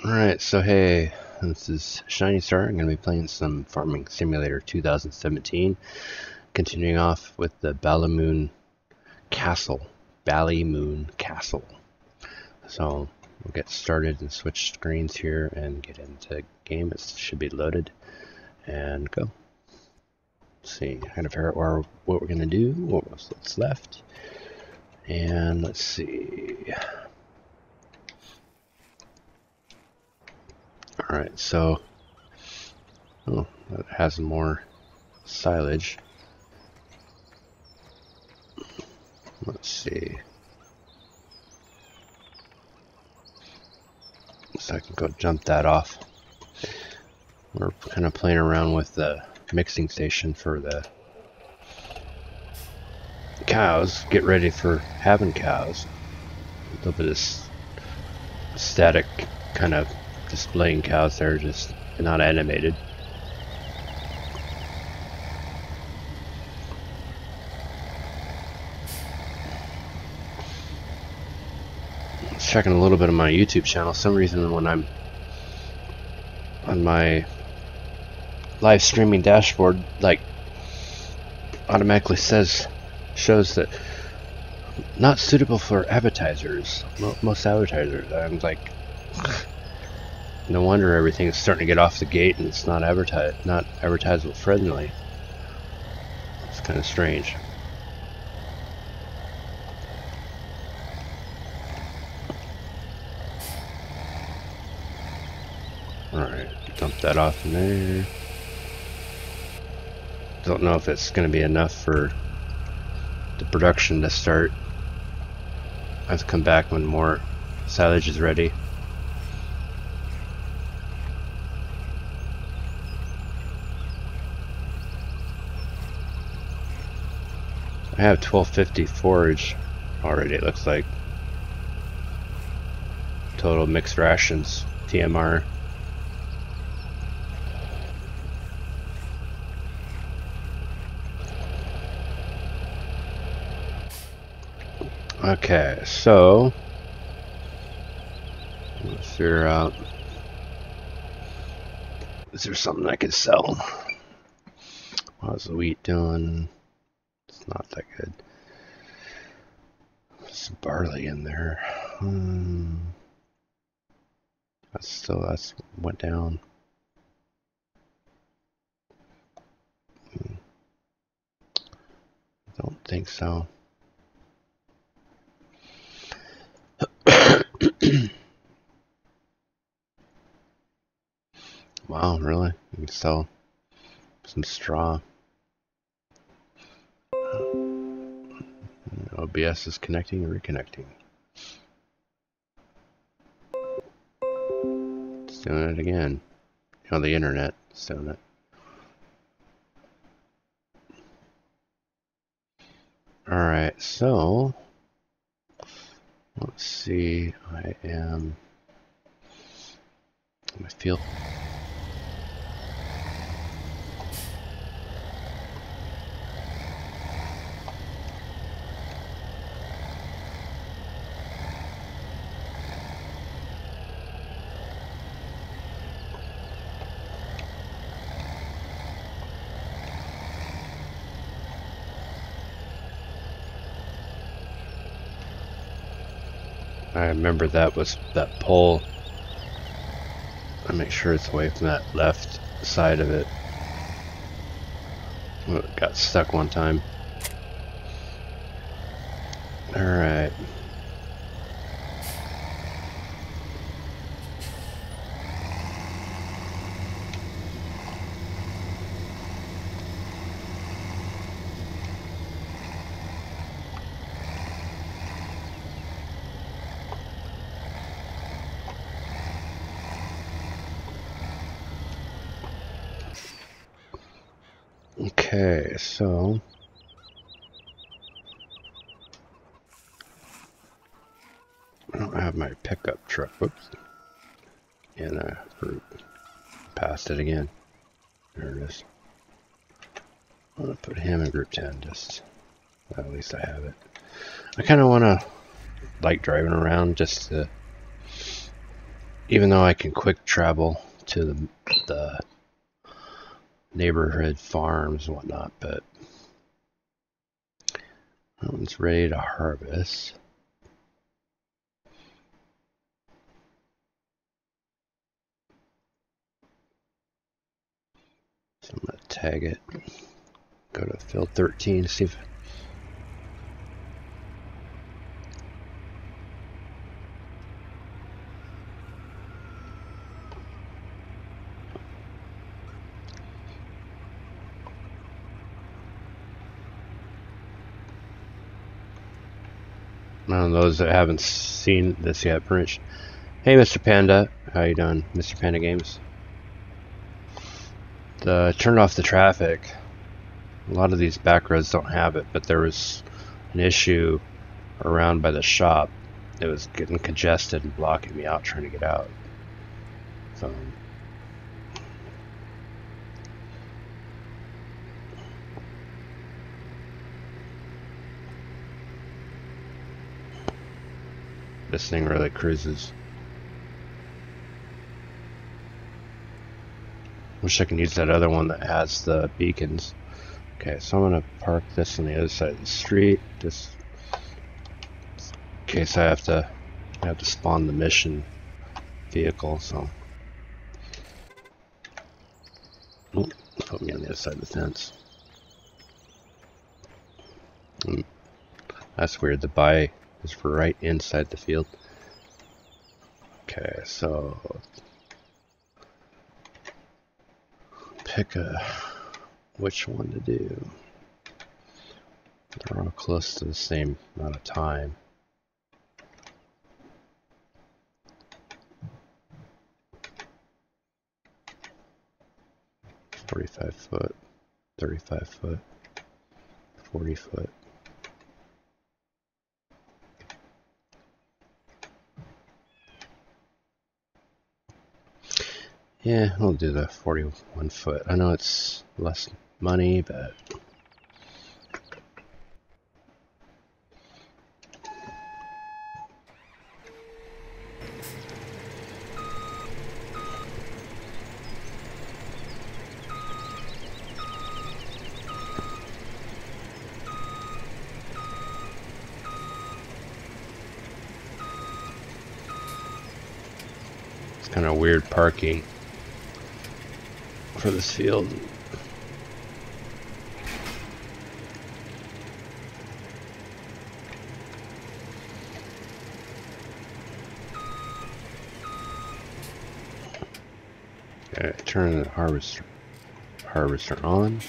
Alright, so hey, this is Shiny Star. I'm going to be playing some Farming Simulator 2017, continuing off with the Ballymoon Castle. Ballymoon Castle. So we'll get started and switch screens here and get into game. It should be loaded and go. Let's see, kind of figure out what we're going to do, what's left, and let's see. Alright, so that has more silage. Let's see. So I can go jump that off. We're kind of playing around with the mixing station for the cows. Get ready for having cows. A little bit of static kind of displaying cows there, just not animated. Checking a little bit of my YouTube channel. For some reason when I'm on my live streaming dashboard, like, automatically shows that not suitable for advertisers. Most advertisers. I'm like, no wonder everything's starting to get off the gate and it's not advertisable friendly. It's kind of strange. Alright, dump that off in there. Don't know if it's going to be enough for the production to start. I have to come back when more silage is ready. I have 1250 forage already, it looks like. Total mixed rations, TMR. Okay, so let's figure out, is there something I can sell? How's the wheat doing? It's not that good. There's barley in there. That's went down. I don't think so. Wow, really? You can sell some straw. OBS is connecting and reconnecting. It's doing it again. Oh, the internet is doing it. Alright, so let's see. I feel. I remember that pole. I make sure it's away from that left side of it. Oh, it got stuck one time. Alright. Okay, so I don't have my pickup truck. Whoops. And I passed it again. There it is. I'm gonna put him in group 10. Just at least I have it. I kind of want to like driving around just to even though I can quick travel to the neighborhood farms and whatnot, but that one's ready to harvest. So I'm going to tag it, go to field 13, see if none of those that haven't seen this yet. Hey, Mr. Panda, how you doing, Mr. Panda Games? Turned off the traffic. A lot of these back roads don't have it, but there was an issue around by the shop. It was getting congested and blocking me out trying to get out. So this thing really cruises. Wish I could use that other one that has the beacons. Okay, so I'm gonna park this on the other side of the street, just in case I have to spawn the mission vehicle. So put me on the other side of the fence. That's weird. The buy is for right inside the field. Okay, so pick which one to do. They're all close to the same amount of time. "45 foot, 35 foot, 40 foot. Yeah, we'll do the 41 foot. I know it's less money, but it's kind of weird parking for this field. Okay, turn the harvester on.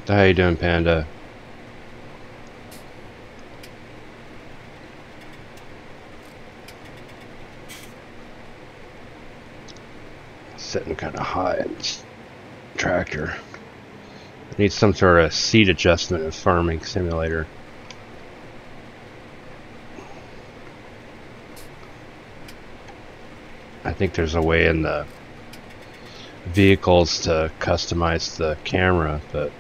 How you doing, Panda? Sitting kind of high in this tractor. I need some sort of seat adjustment in Farming Simulator. I think there's a way in the vehicles to customize the camera, but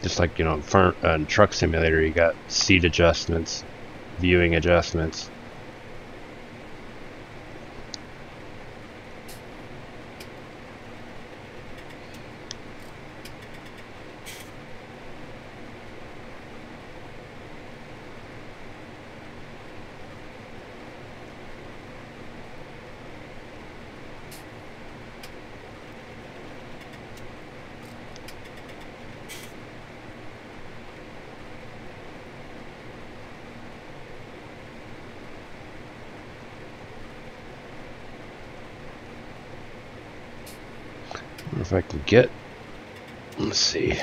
just like, you know, in Truck Simulator, you got seat adjustments, viewing adjustments. If I can get, let's see.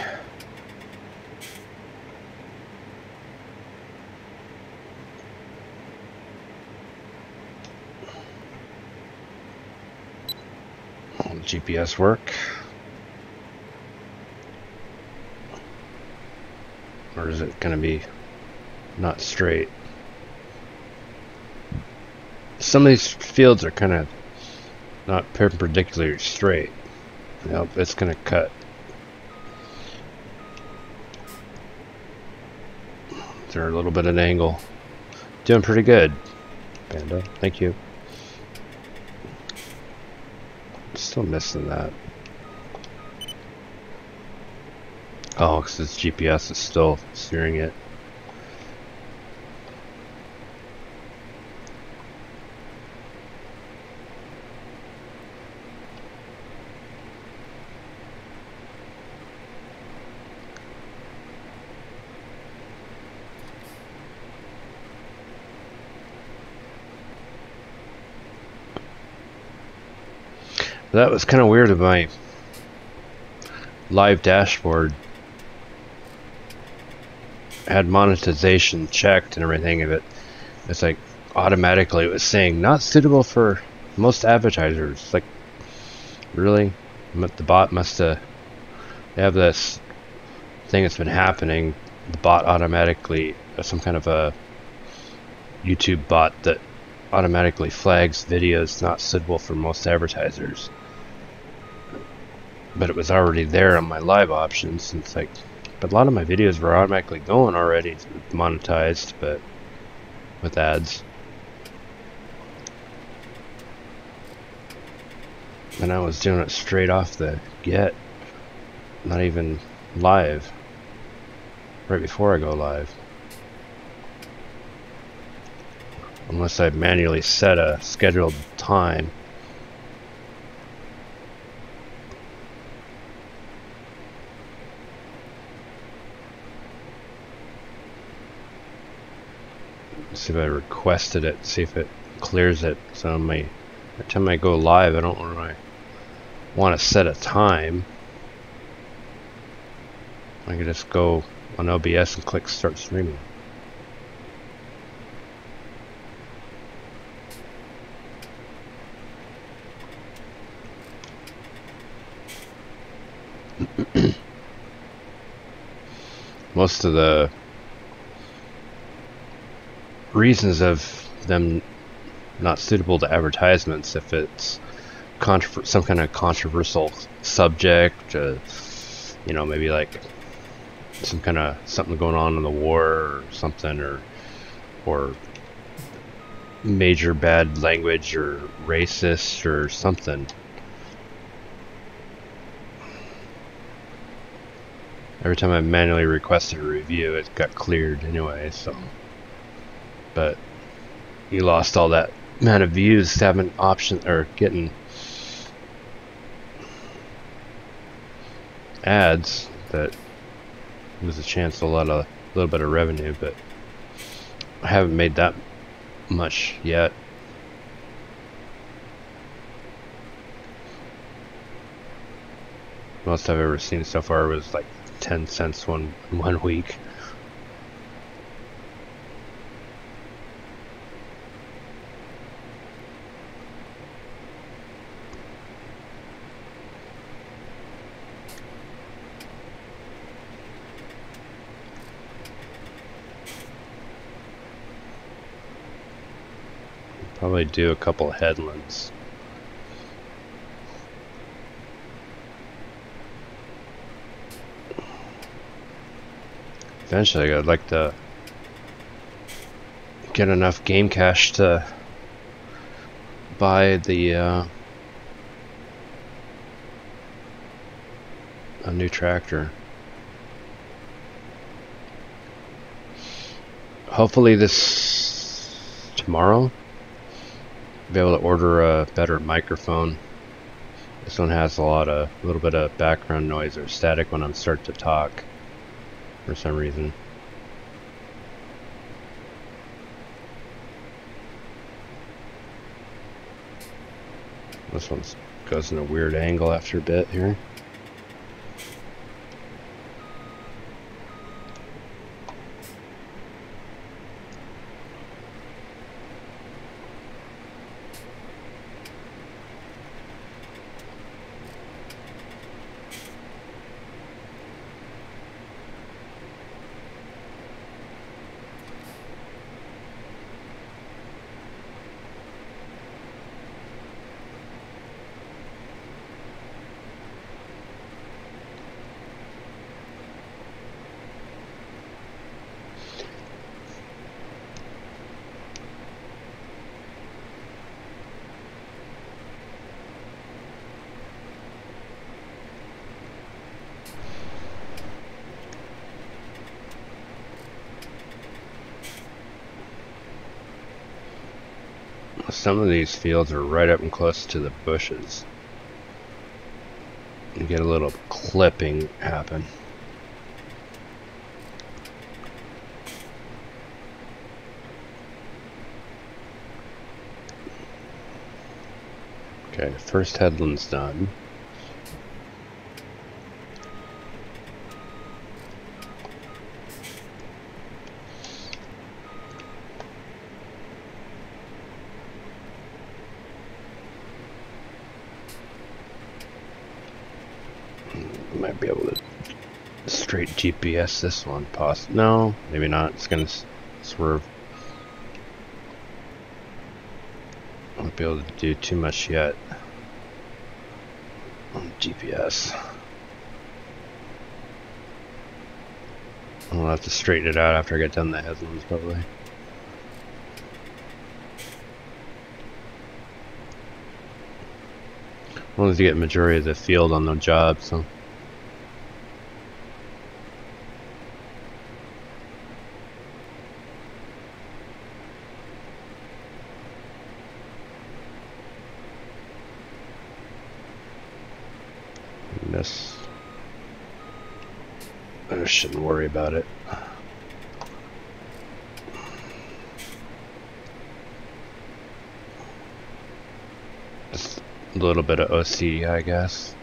Will GPS work? Or is it going to be not straight? Some of these fields are kind of not perpendicularly straight. Nope, it's gonna cut. They're a little bit at an angle. Doing pretty good, Panda. Thank you. Still missing that. Oh, because its GPS is still steering it. That was kind of weird of my live dashboard. Had monetization checked and everything of it. It's like automatically it was saying not suitable for most advertisers. Like, really? The bot must have this thing that's been happening. The bot automatically, some kind of a YouTube bot that automatically flags videos not suitable for most advertisers. But it was already there on my live options, and it's like, but a lot of my videos were automatically going already monetized, but with ads. And I was doing it straight off the get, not even live, right before I go live. Unless I manually set a scheduled time. See if I requested it, see if it clears it. So every time I go live, I don't really want to set a time. I can just go on OBS and click start streaming. Most of the reasons of them not suitable to advertisements, if it's some kind of controversial subject, you know, maybe like some kind of something going on in the war or something, or major bad language or racist or something. Every time I manually requested a review, it got cleared anyway, so. But you lost all that amount of views to have an option or getting ads that was a chance to a little bit of revenue, but I haven't made that much yet. Most I've ever seen so far was like 10 cents one week. Probably do a couple headlands. Eventually I'd like to get enough game cash to buy a new tractor. Hopefully tomorrow be able to order a better microphone. This one has a little bit of background noise or static when I'm start to talk for some reason. This one goes in a weird angle after a bit here. Some of these fields are right up and close to the bushes. You get a little clipping happen. Okay, first headland's done. Might be able to straight GPS this one. No, maybe not. It's gonna swerve. I won't be able to do too much yet on GPS. I'll have to straighten it out after I get done the headlands, probably. I wanted to get majority of the field on the job, so. This, I shouldn't worry about it. Just a little bit of OC, I guess.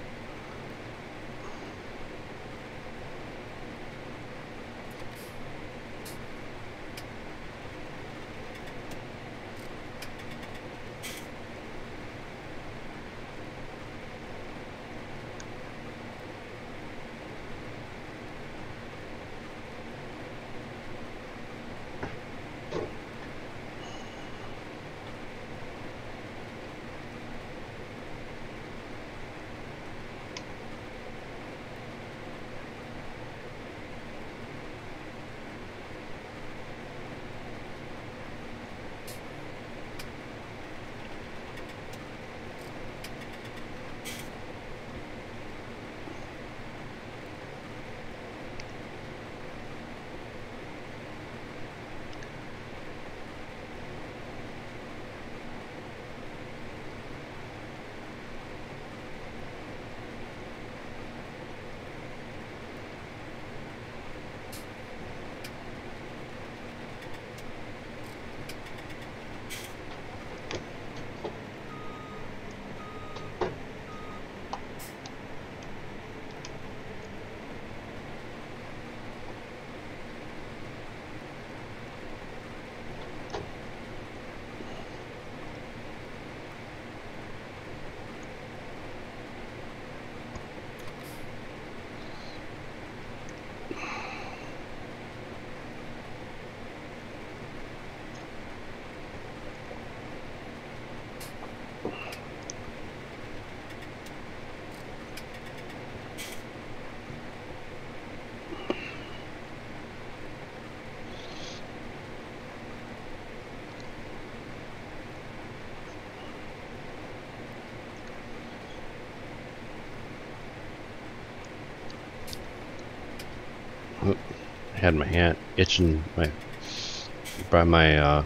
I had my hand itching by my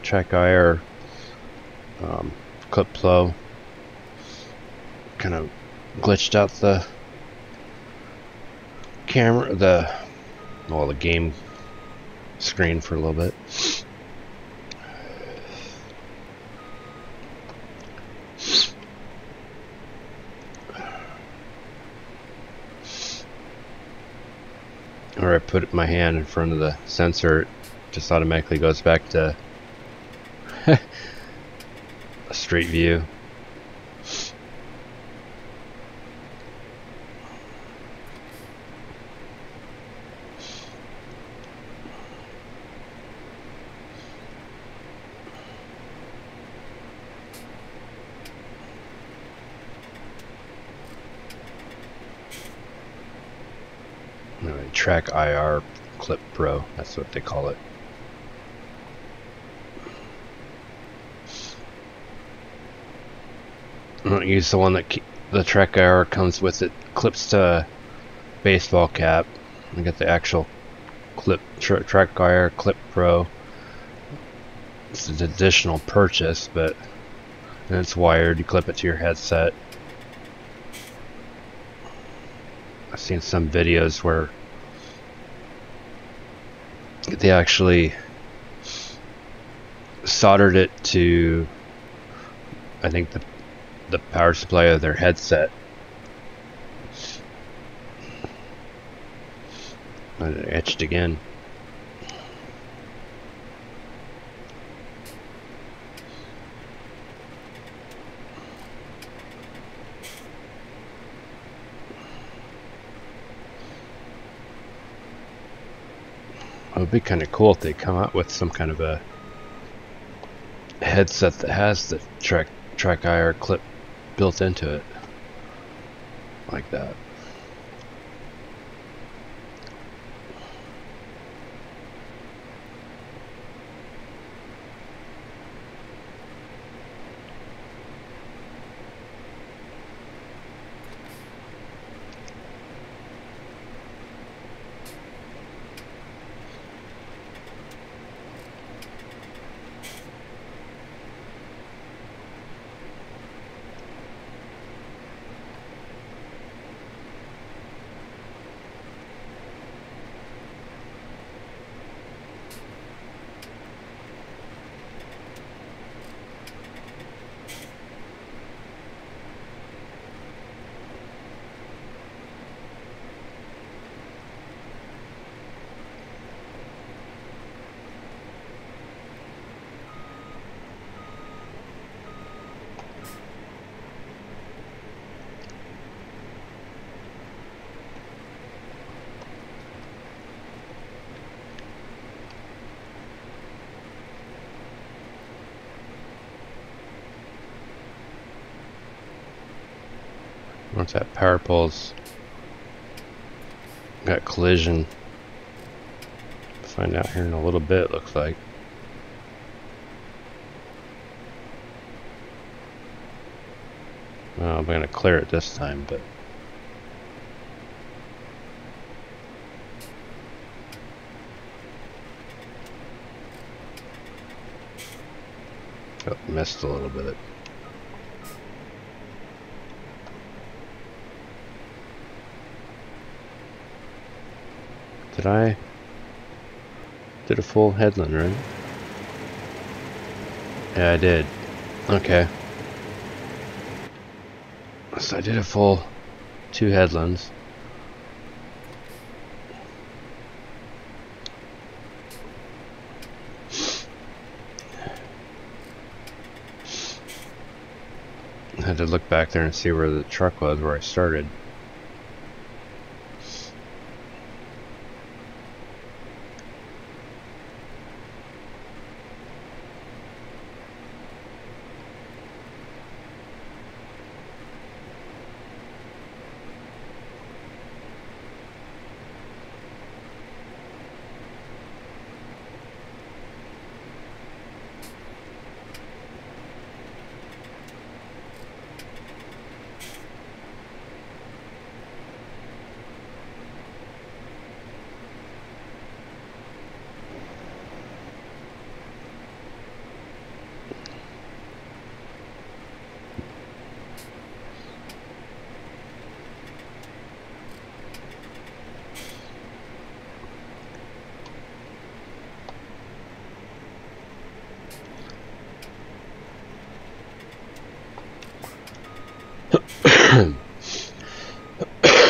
track IR clip flow. Kind of glitched out the camera, the game screen for a little bit. Or I put my hand in front of the sensor, it just automatically goes back to a straight view. Track IR Clip Pro, that's what they call it. I don't use the one that the Track IR comes with. It clips to baseball cap. I got the actual clip Track IR Clip Pro. It's an additional purchase, but and it's wired. You clip it to your headset. I've seen some videos where they actually soldered it to, I think, the power supply of their headset. And it etched again. It would be kind of cool if they come out with some kind of a headset that has the track IR clip built into it, like that. Once that power pole's got collision, find out here in a little bit, it looks like. Well, I'm going to clear it this time, but oh, missed a little bit. Did a full headland run? Yeah, I did. Okay. So I did a full 2 headlands. I had to look back there and see where the truck was, where I started.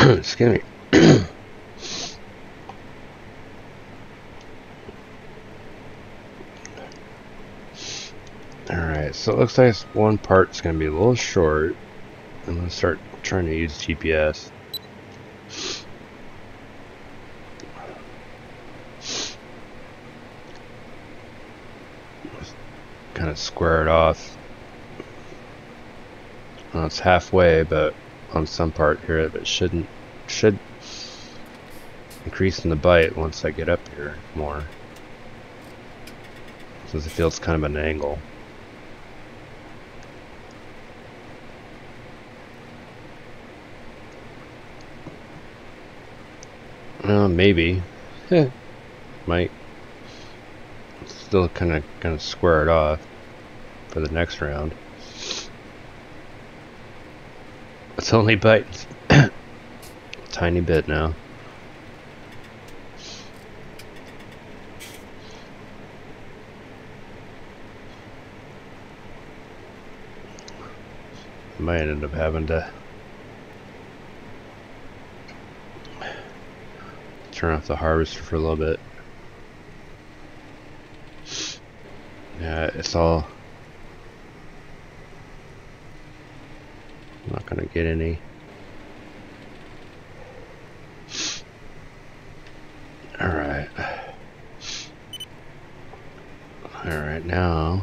Excuse me. Alright, so it looks like one part's going to be a little short. I'm going to start trying to use GPS. Kind of square it off. Well, it's halfway, but on some part here, it should increase in the bite once I get up here more, since it feels kind of an angle. Maybe. Might. still kind of gonna square it off for the next round. It's only biting a tiny bit now. I might end up having to turn off the harvester for a little bit. Yeah, it's all... I'm not gonna get any. Alright. Alright, now...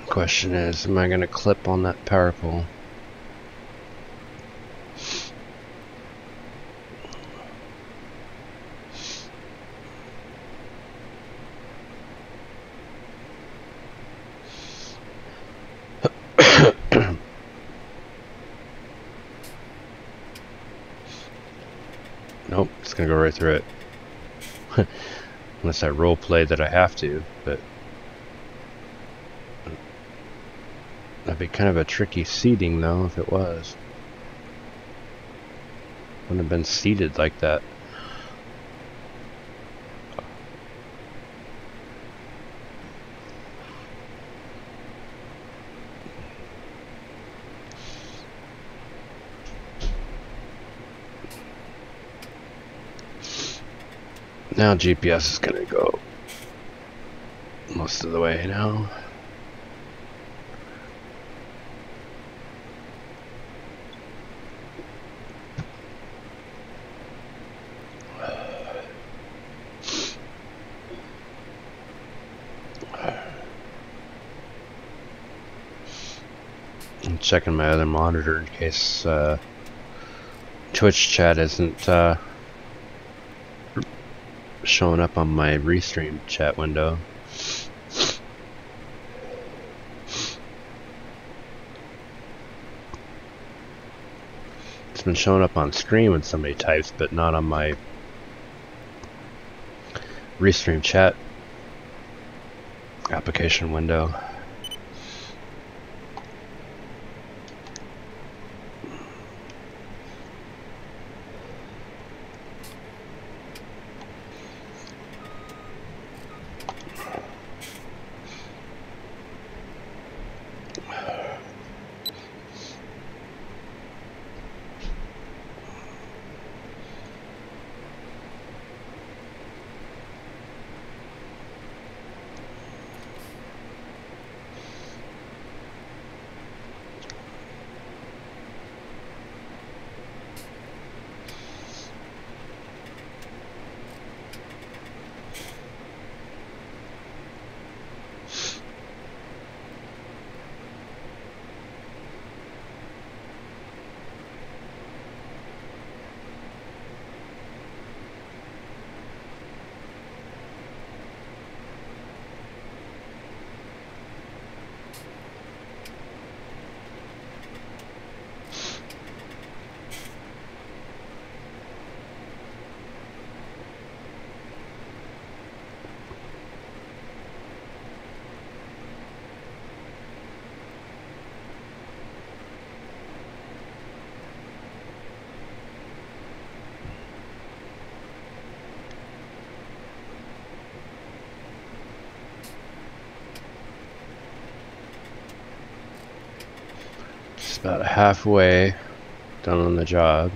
question is, am I going to clip on that power pole? Nope, it's going to go right through it. Unless I role play that I have to, but that'd be kind of a tricky seating though if it was. Wouldn't have been seated like that. Now GPS is gonna go most of the way now. I'm checking my other monitor in case Twitch chat isn't showing up on my restream chat window. It's been showing up on screen when somebody types, but not on my restream chat application window. About halfway done on the job.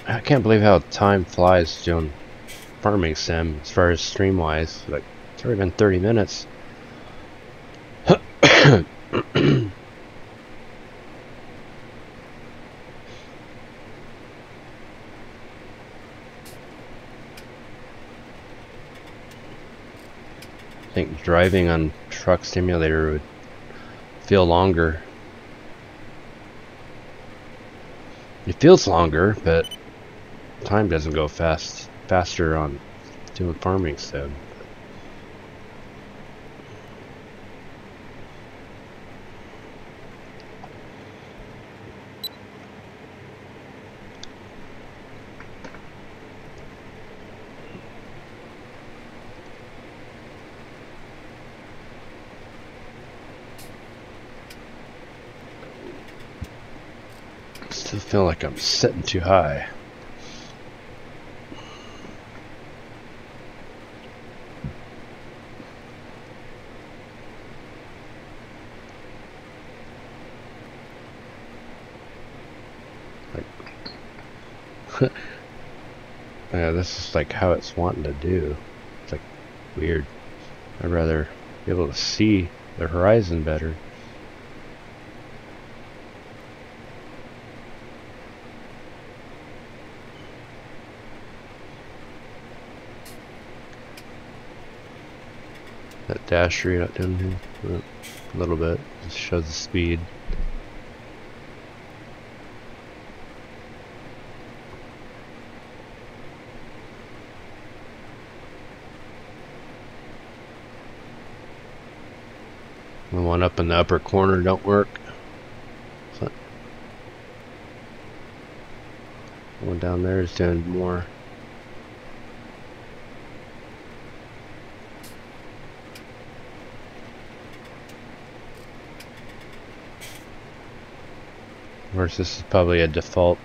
I can't believe how time flies doing farming sim as far as stream wise. Like, it's already been 30 minutes. I think driving on Truck Simulator would feel longer. It feels longer, but time doesn't go faster on doing farming sim. I still feel like I'm sitting too high. Yeah, this is like how it's wanting to do. It's like weird. I'd rather be able to see the horizon better. That dash readout down here, a little bit, just shows the speed. The one up in the upper corner don't work. So the one down there is doing more. Whereas this is probably a default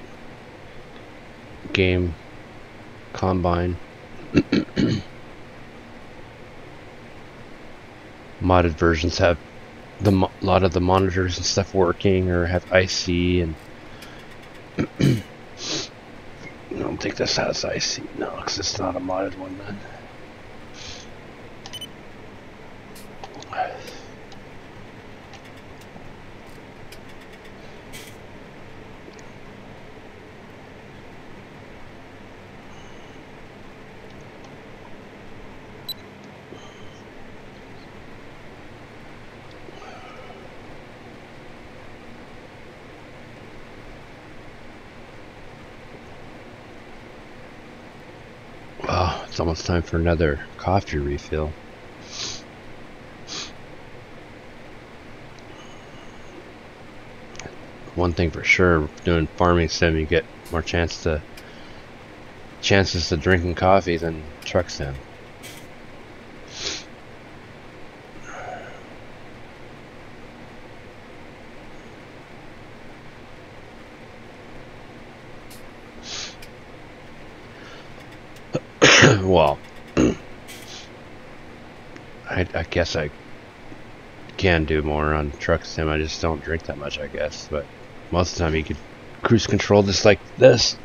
game combine. Modded versions have a lot of the monitors and stuff working, or have IC, and I don't think this has IC. No, because it's not a modded one then. Wow, it's almost time for another coffee refill. One thing for sure, doing farming sim, you get more chances to drinking coffee than truck sim. Well, I guess I can do more on truck sim. I just don't drink that much, I guess. But most of the time, you could cruise control just like this.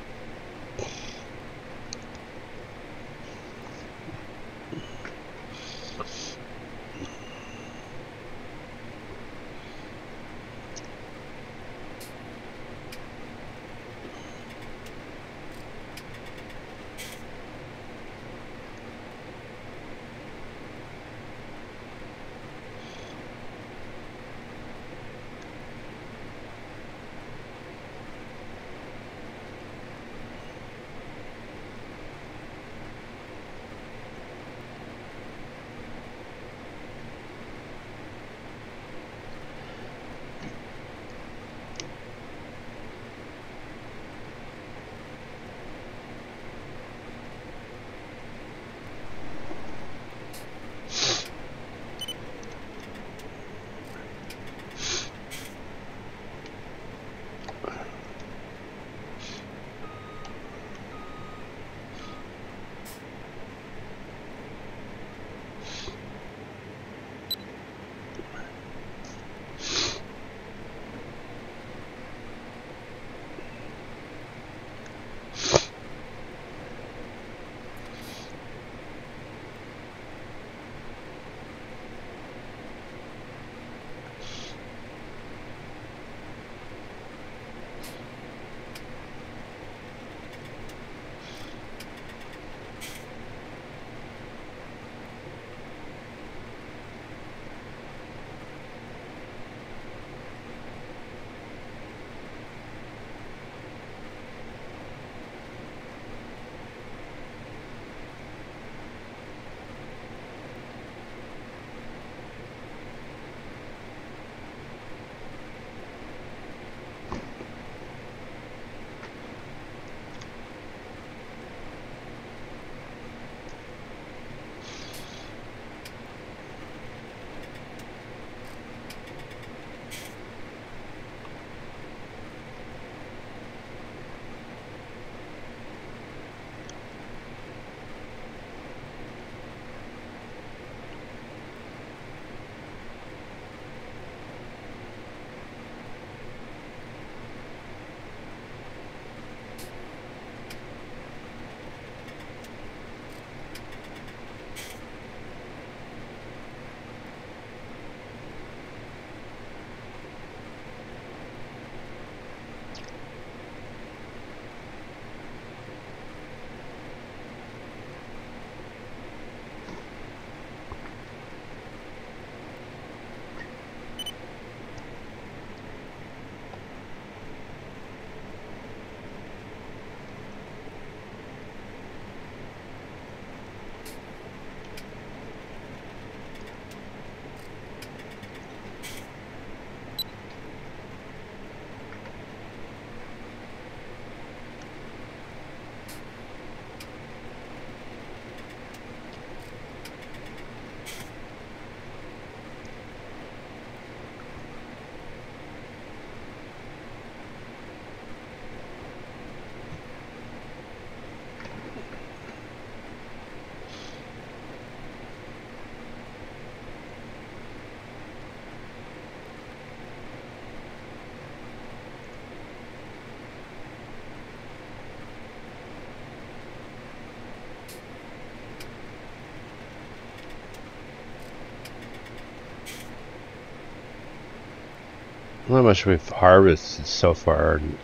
Not much we've harvested so far, and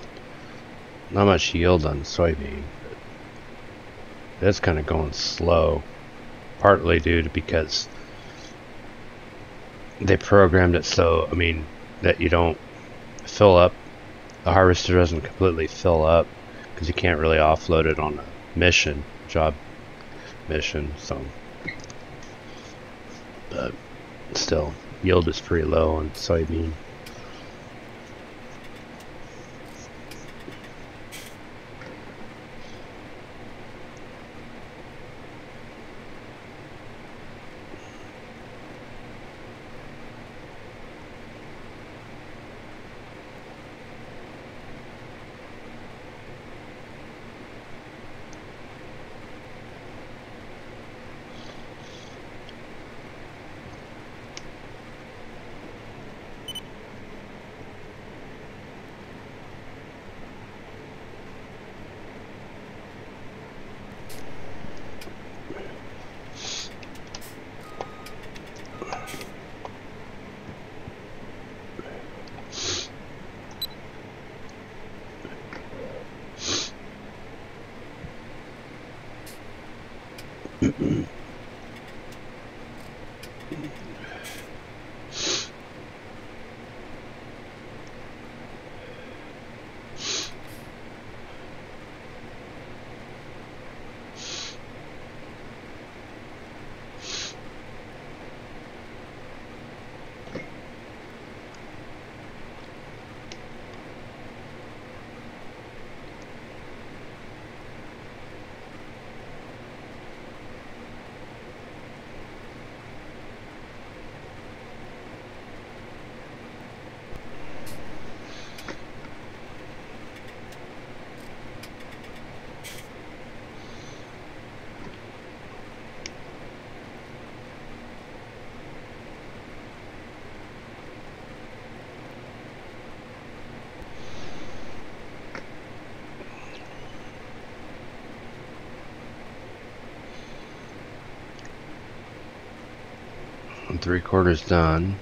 not much yield on soybean. That's kind of going slow, partly due to because they programmed it so, I mean, that you don't fill up, the harvester doesn't completely fill up, because you can't really offload it on a job mission, so, but still, yield is pretty low on soybean. I'm 3/4 done.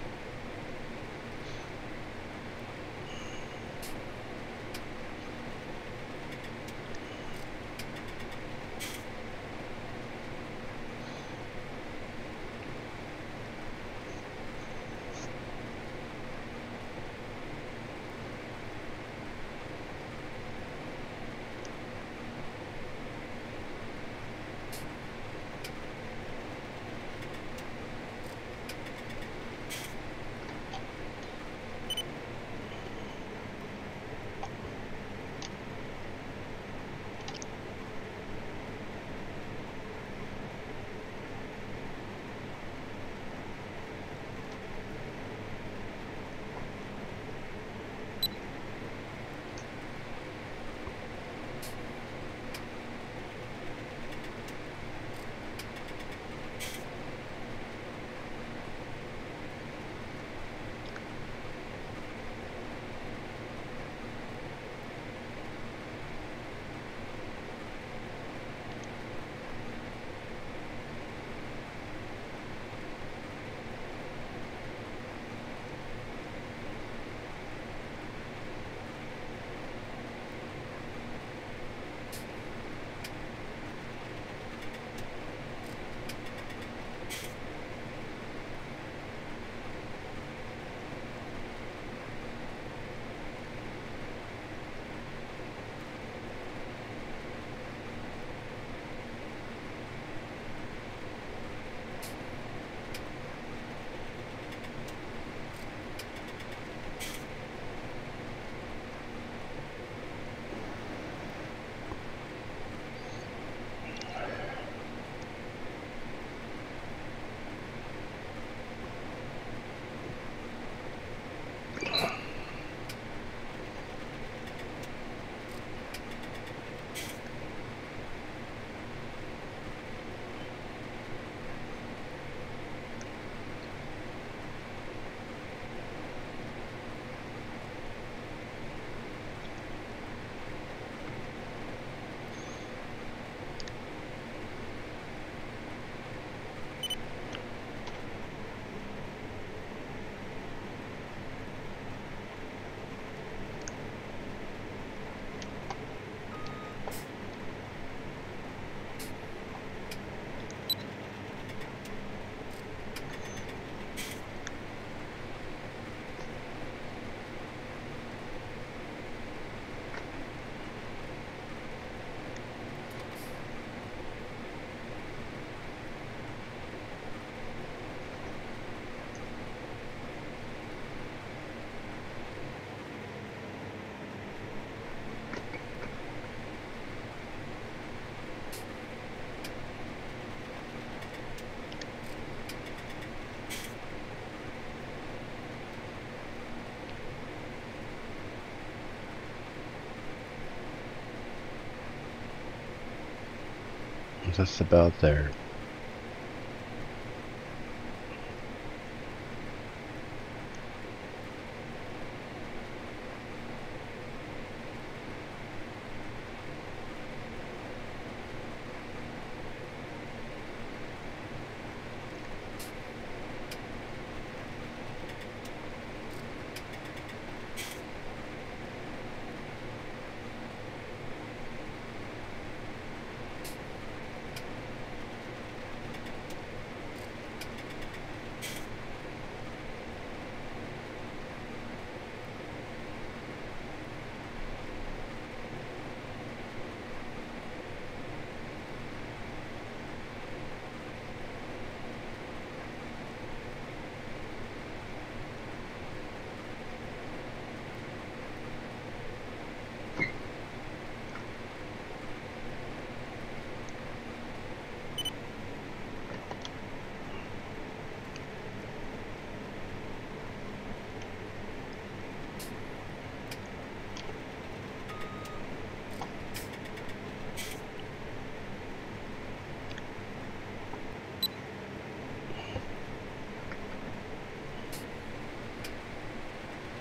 Just about there.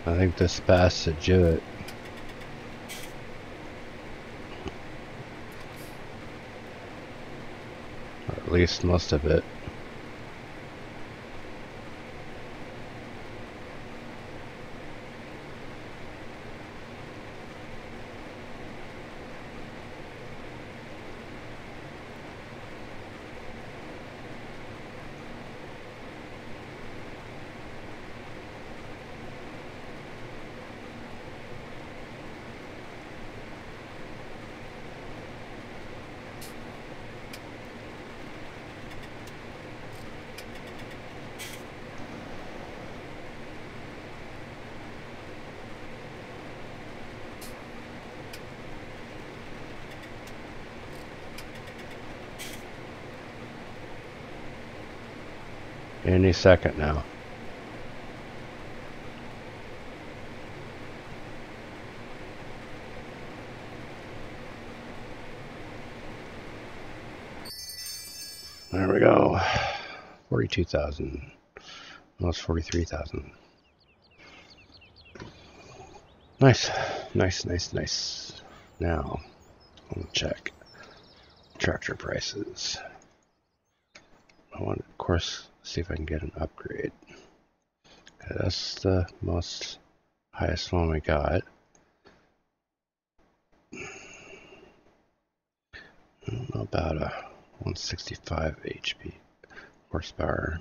I think this bass should do it. Or at least most of it. Any second now. There we go. 42,000. Almost 43,000. Nice. Nice, nice, nice. Now, I'll check tractor prices. I want to, of course, see if I can get an upgrade. Okay, that's the most highest one we got. I don't know about a 165 HP horsepower.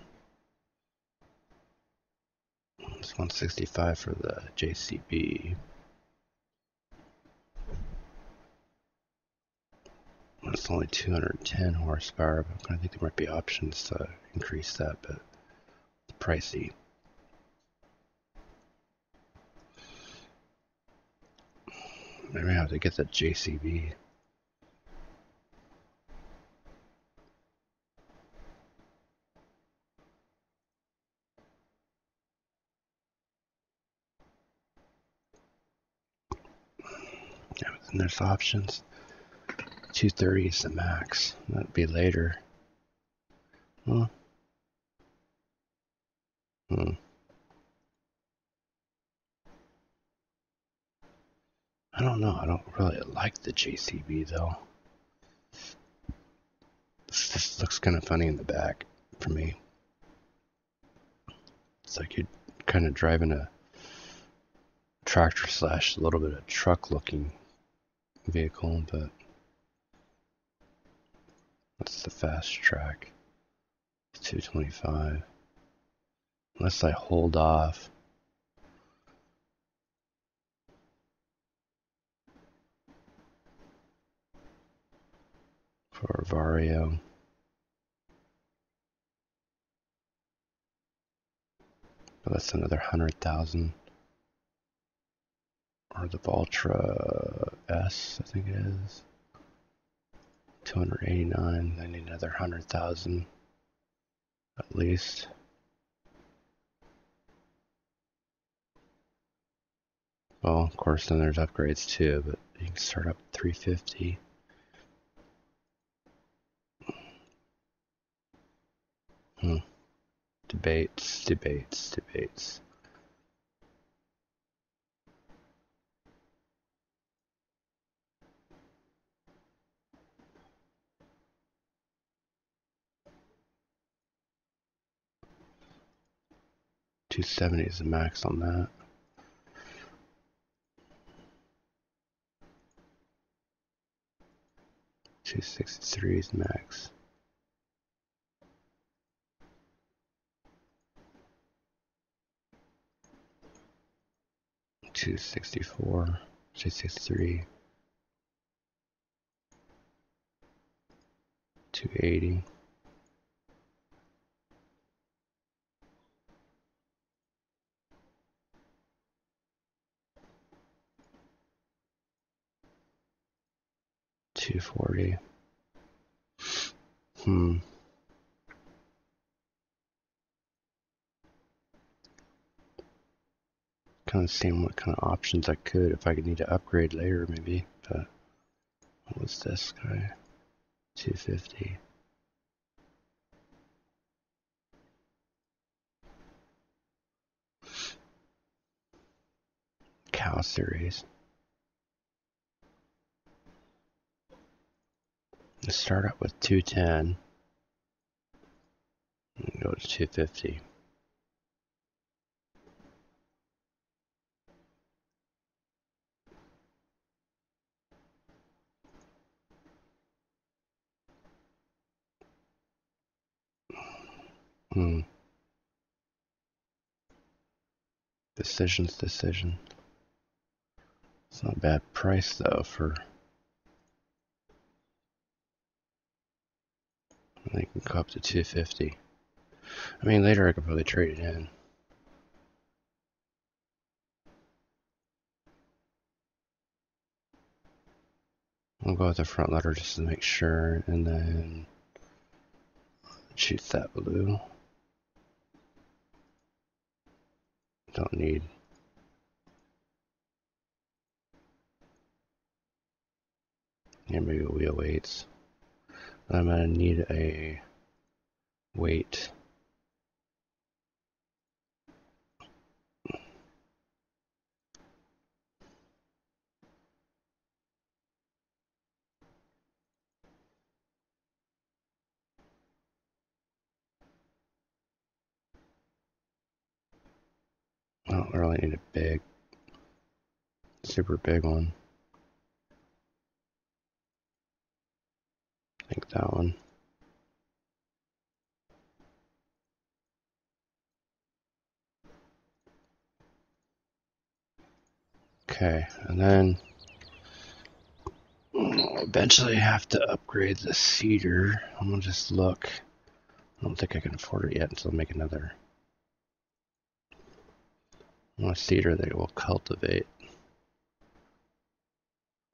It's 165 for the JCB. It's only 210 horsepower, but I think there might be options to increase that, but it's pricey. Maybe I have to get the JCB. Yeah, but then there's options. 230 is the max. That'd be later. Huh? I don't know. I don't really like the JCB though. This just looks kind of funny in the back for me. It's like you're kind of driving a tractor slash a little bit of truck looking vehicle, but that's the fast track. 225. Unless I hold off. For Vario. But that's another 100,000. Or the Valtra S, I think it is. 289. I need another 100,000 at least. Well, of course, then there's upgrades too, but you can start up 350. Debates. 270 is the max on that. $263 is max. $264, $263, $280. $240. Kind of seeing what kind of options I could if I could need to upgrade later, maybe. But what was this guy? 250. Cow series. Let's start out with 210 and go to 250. Decision. It's not a bad price though for. I think we can go up to 250. I mean, later I could probably trade it in. I'll go with the front letter just to make sure, and then choose that blue. Don't need. Yeah, maybe wheel weights. I'm gonna need a weight. I don't really need a big, super big one. I think that one. Okay, and then I'll eventually have to upgrade the cedar. I'm gonna just look. I don't think I can afford it yet until I make another. I want a cedar that will cultivate.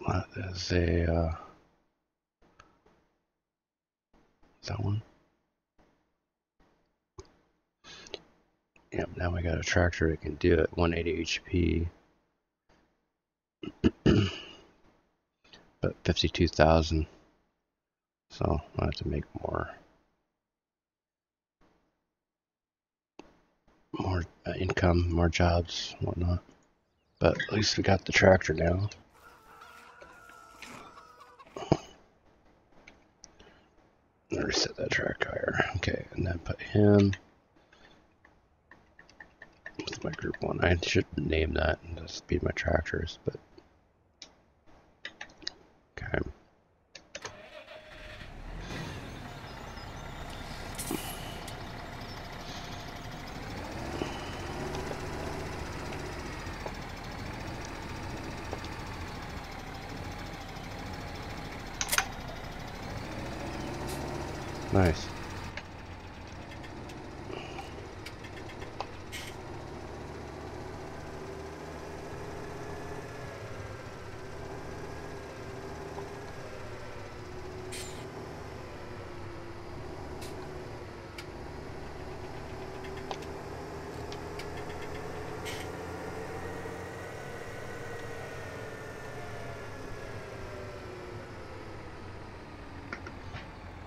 That is a is that one? Yep, now we got a tractor that can do it, 180 HP. But 52,000. So I have to make more income, more jobs, whatnot. But at least we got the tractor now. Reset that track higher. Okay, and then put him with my group one. I should name that and just be my tractors, but okay. Nice.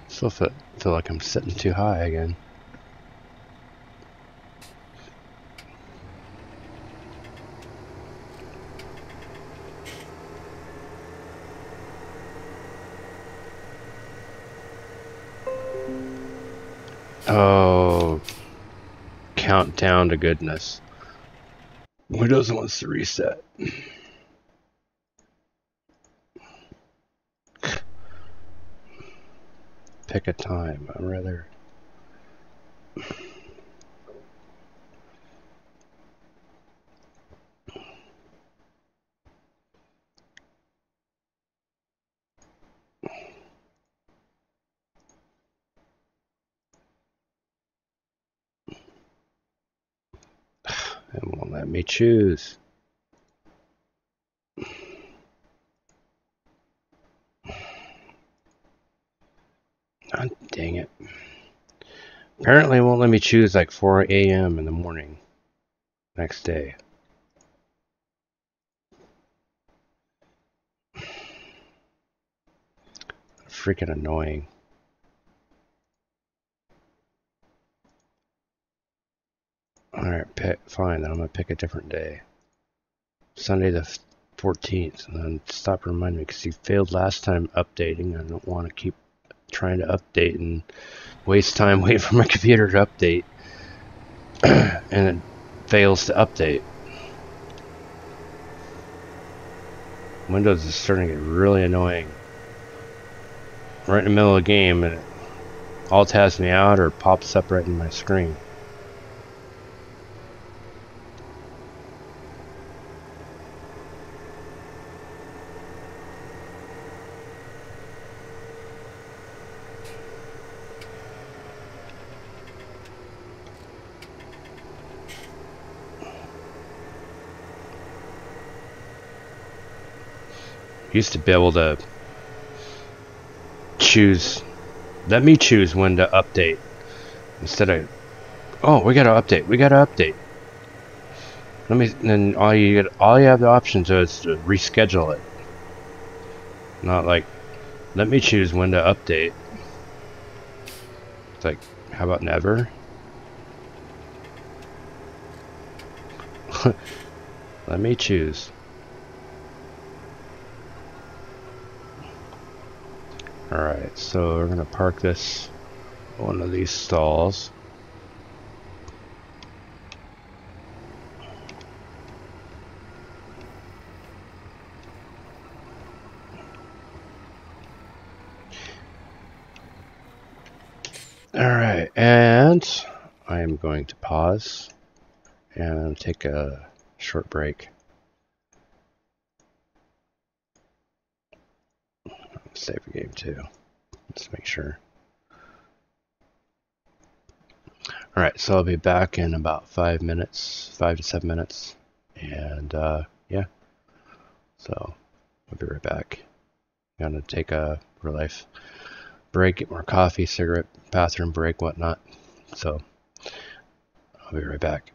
Still feel like I'm sitting too high again. Oh, countdown to goodness. Windows wants to reset. Pick a time. I'd rather. It won't let me choose. God dang it. Apparently it won't let me choose like 4 a.m. in the morning next day. Freaking annoying. Alright, fine, then I'm gonna pick a different day. Sunday the 14th, and then stop reminding me because you failed last time updating. I don't want to keep trying to update and waste time waiting for my computer to update. And it fails to update. Windows is starting to get really annoying. Right in the middle of the game, and it alt has me out or pops up right in my screen. Used to be able to choose, let me choose when to update instead of, oh, we gotta update. Let me, then all you have the options is to reschedule it. Not like, let me choose when to update. It's like, how about never? Let me choose. Alright, so we're gonna park this one of these stalls. Alright, and I am going to pause and take a short break. Save the game too. Let's make sure. Alright, so I'll be back in about 5 minutes, 5 to 7 minutes. And yeah, so I'll be right back. I'm gonna take a real life break, get more coffee, cigarette, bathroom break, whatnot. So I'll be right back.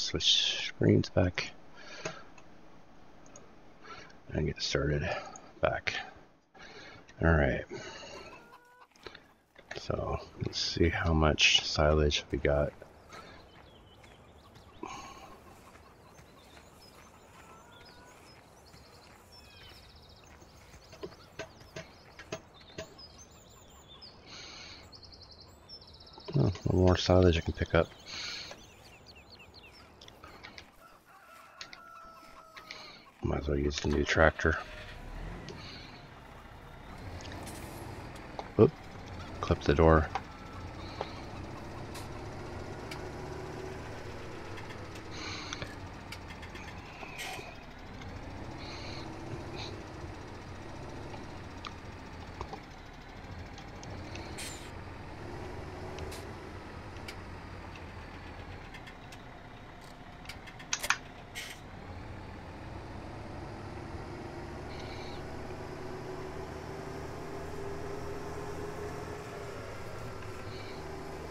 switch screens back and get started back. Alright, so let's see how much silage we got. Oh, a little more silage I can pick up. Might as well use the new tractor. Oop, clip the door.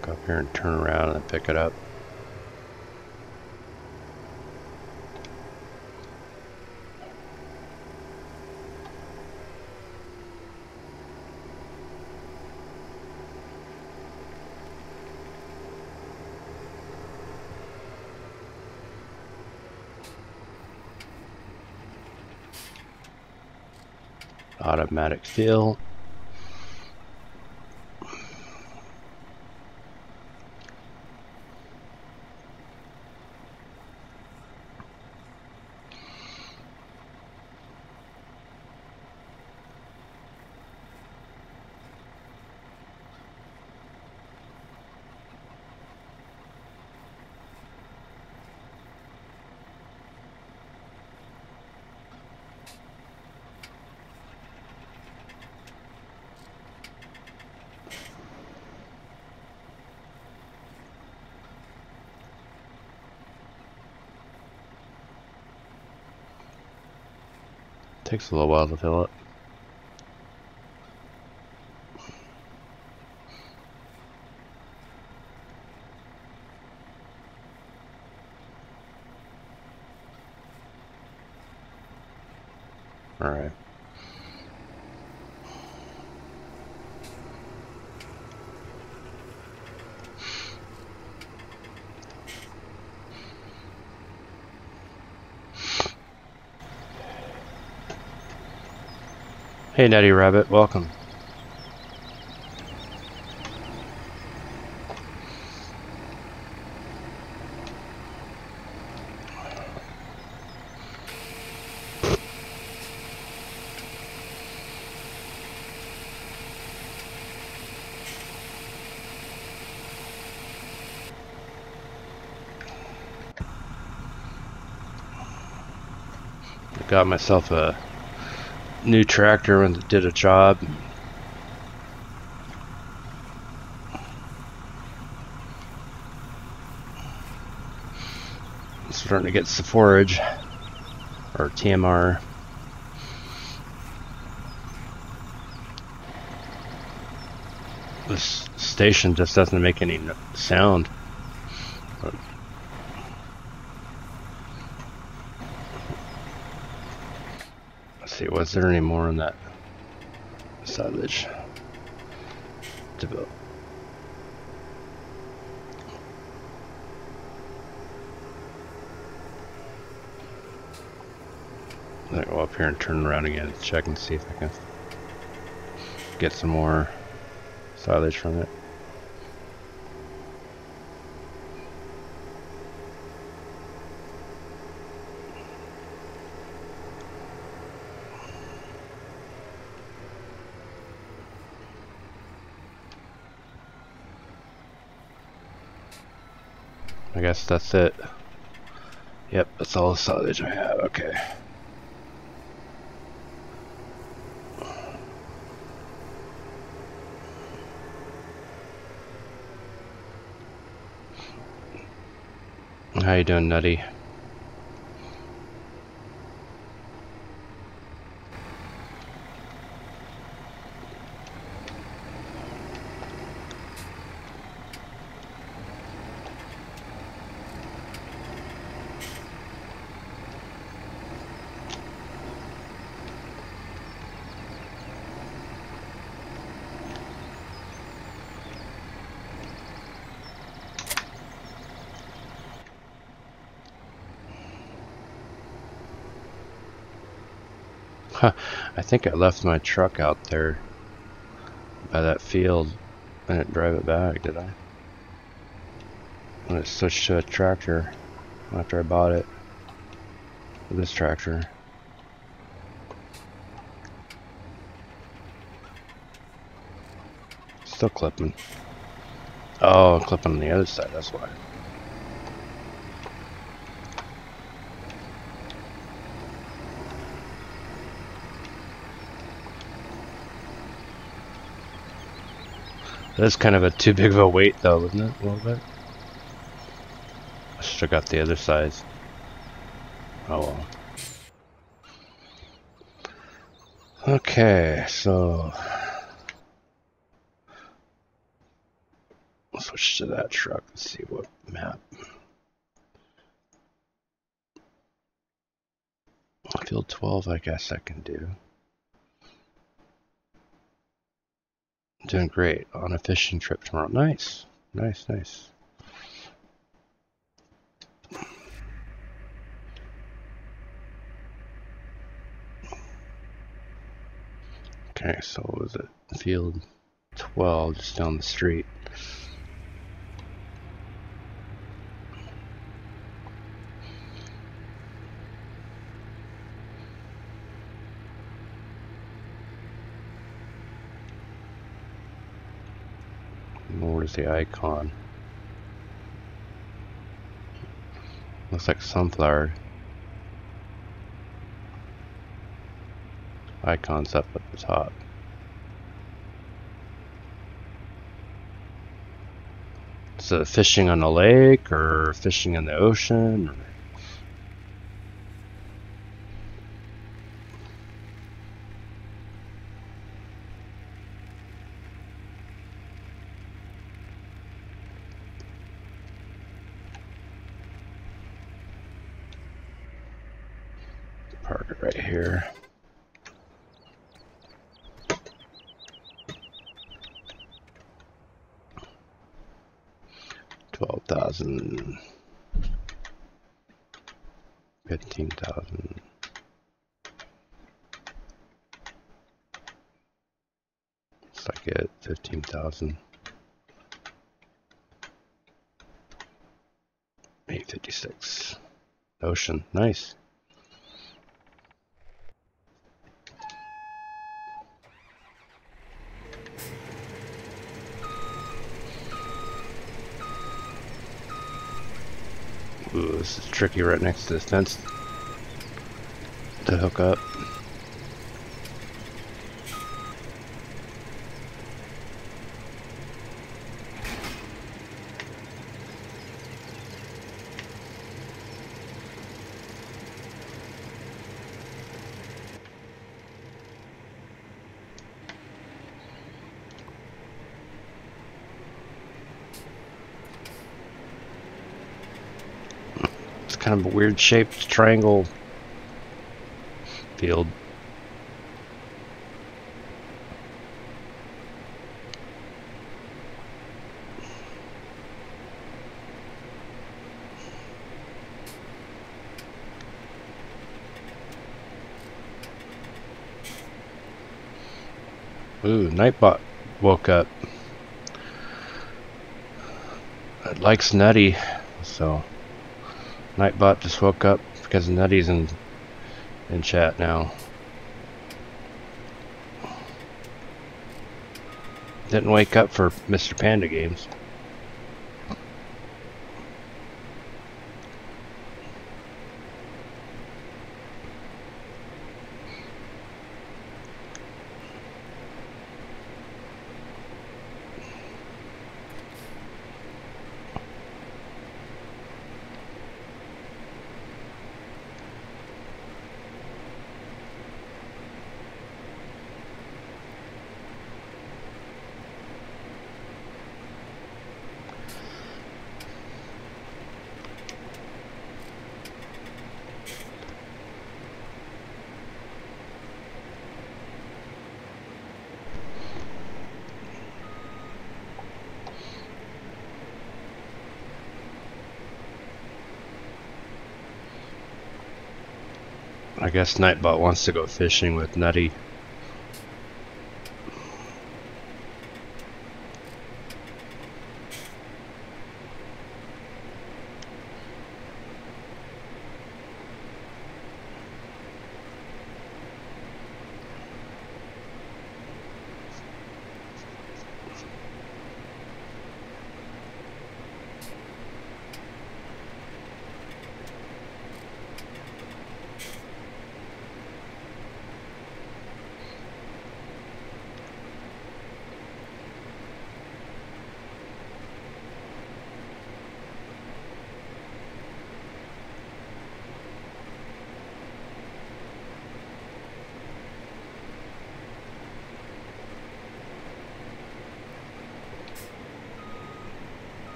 Go up here and turn around and pick it up. Automatic fill. Takes a little while to fill it. All right. Hey, Nutty Rabbit, welcome. Got myself a new tractor and did a job. Starting to get some forage or TMR. This station just doesn't make any sound. But let's see, was there any more in that silage? Develop. I'll go up here and turn around again and check and see if I can get some more silage from it. I guess that's it. Yep, that's all the silage I have. Okay. How you doing, Nutty? Huh, I think I left my truck out there by that field. I didn't drive it back, did I? When it switched to a tractor after I bought it. This tractor. Still clipping. Oh, I'm clipping on the other side, that's why. That's kind of a too big of a weight though, isn't it? A little bit. I should have got the other size. Oh well. Okay, so I'll switch to that truck. Let's see what map. Field 12, I guess I can do. Doing great on a fishing trip tomorrow. Nice, nice, nice. Okay, so what was it? Field 12, just down the street. Where's the icon? Looks like sunflower. Icon's up at the top. Is it fishing on a lake or fishing in the ocean? Or park it right here. $12,000, $15,000. Looks like it. 15,000. 856. Ocean, nice. Ooh, this is tricky right next to the fence to hook up. Kind of a weird shaped triangle field. Ooh, Nightbot woke up. It likes Nutty, so Nightbot just woke up because Nutty's in chat now. Didn't wake up for Mr. Panda games. I guess Nightbot wants to go fishing with Nutty.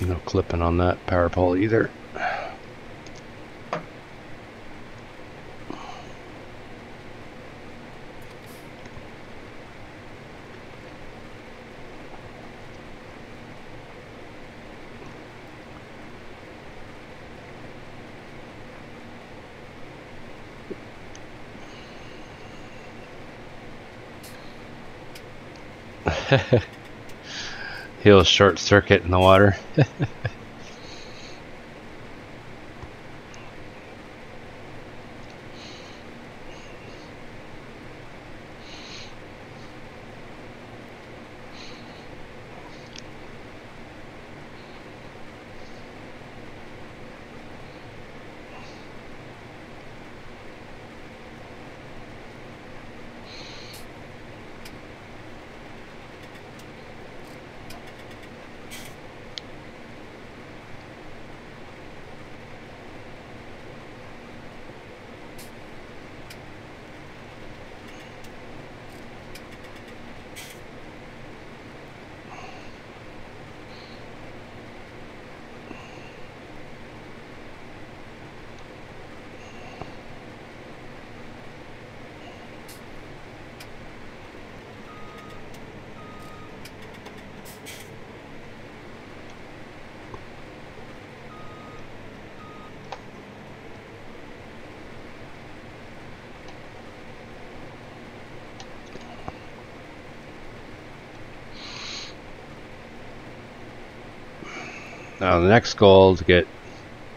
No clipping on that power pole either. He'll short circuit in the water. Now the next goal is to get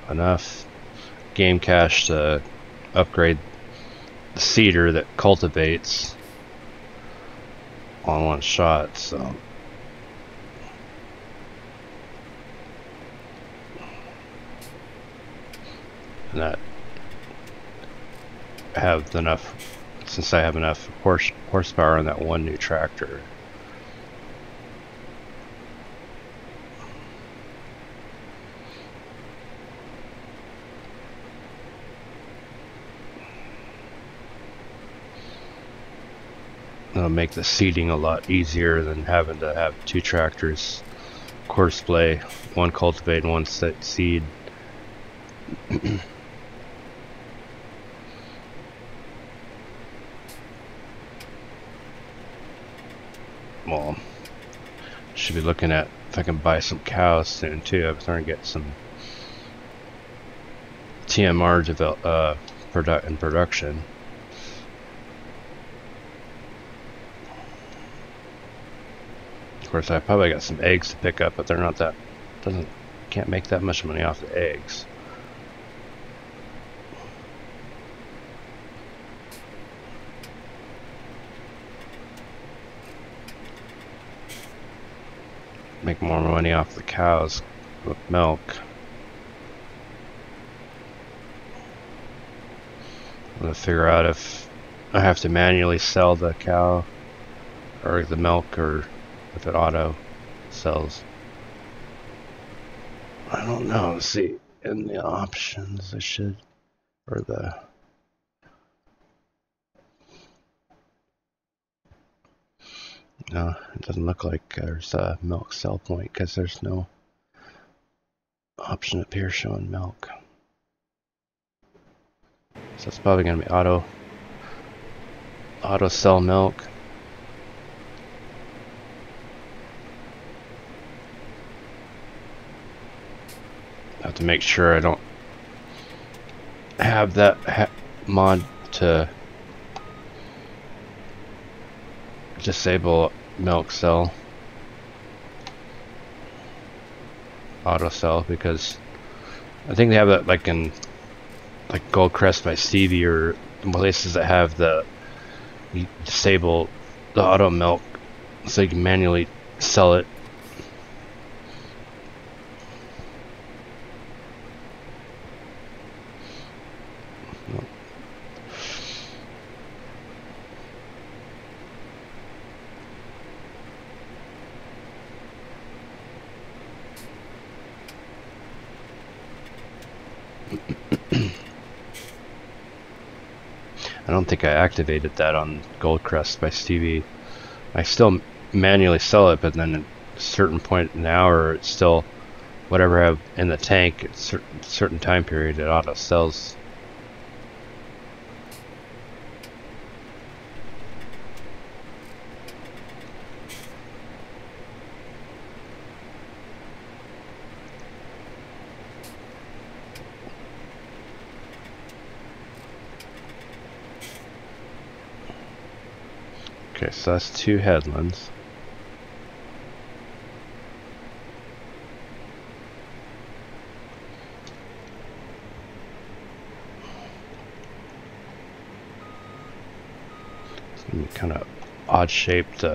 enough game cache to upgrade the seeder that cultivates on one shot, so and that have enough, since I have enough horsepower on that one new tractor. It'll make the seeding a lot easier than having to have two tractors courseplay, one cultivate and one seed. Well, should be looking at if I can buy some cows soon too. I'm starting to get some TMR in production. Of course, I probably got some eggs to pick up, but they're not that, can't make that much money off the eggs. Make more money off the cows with milk. I'm gonna figure out if I have to manually sell the cow or the milk, or if it auto sells. I don't know. Let's see, in the options I should, or the no, it doesn't look like there's a milk sell point because there's no option up here showing milk. So it's probably going to be auto. auto sell milk. I have to make sure I don't have that mod to disable milk sell, auto sell, because I think they have that like in like Goldcrest by Stevie or places that have the, you disable the auto milk so you can manually sell it. I don't think I activated that on Goldcrest by Stevie. I still manually sell it, but then at a certain point in an hour, it's still whatever I have in the tank at a certain time period, it auto sells. Okay, so that's 2 headlands. It's gonna be kind of odd shaped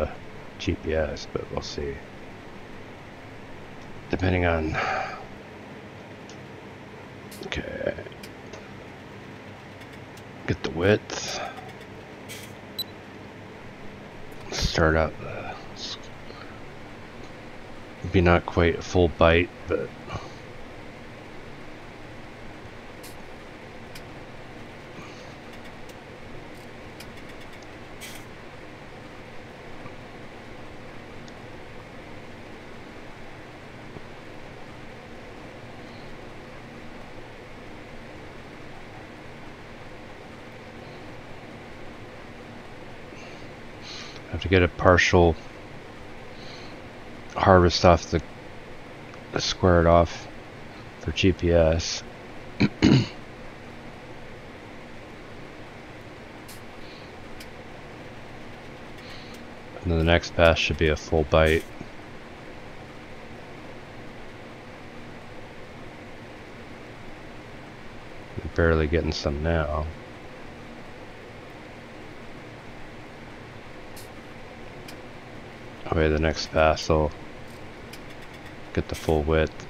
GPS, but we'll see. Depending on. Okay. Get the width. Start out be not quite a full bite, but I have to get a partial harvest off the square it off for GPS. And then the next pass should be a full bite. I'm barely getting some now. Okay, the next pass will get the full width.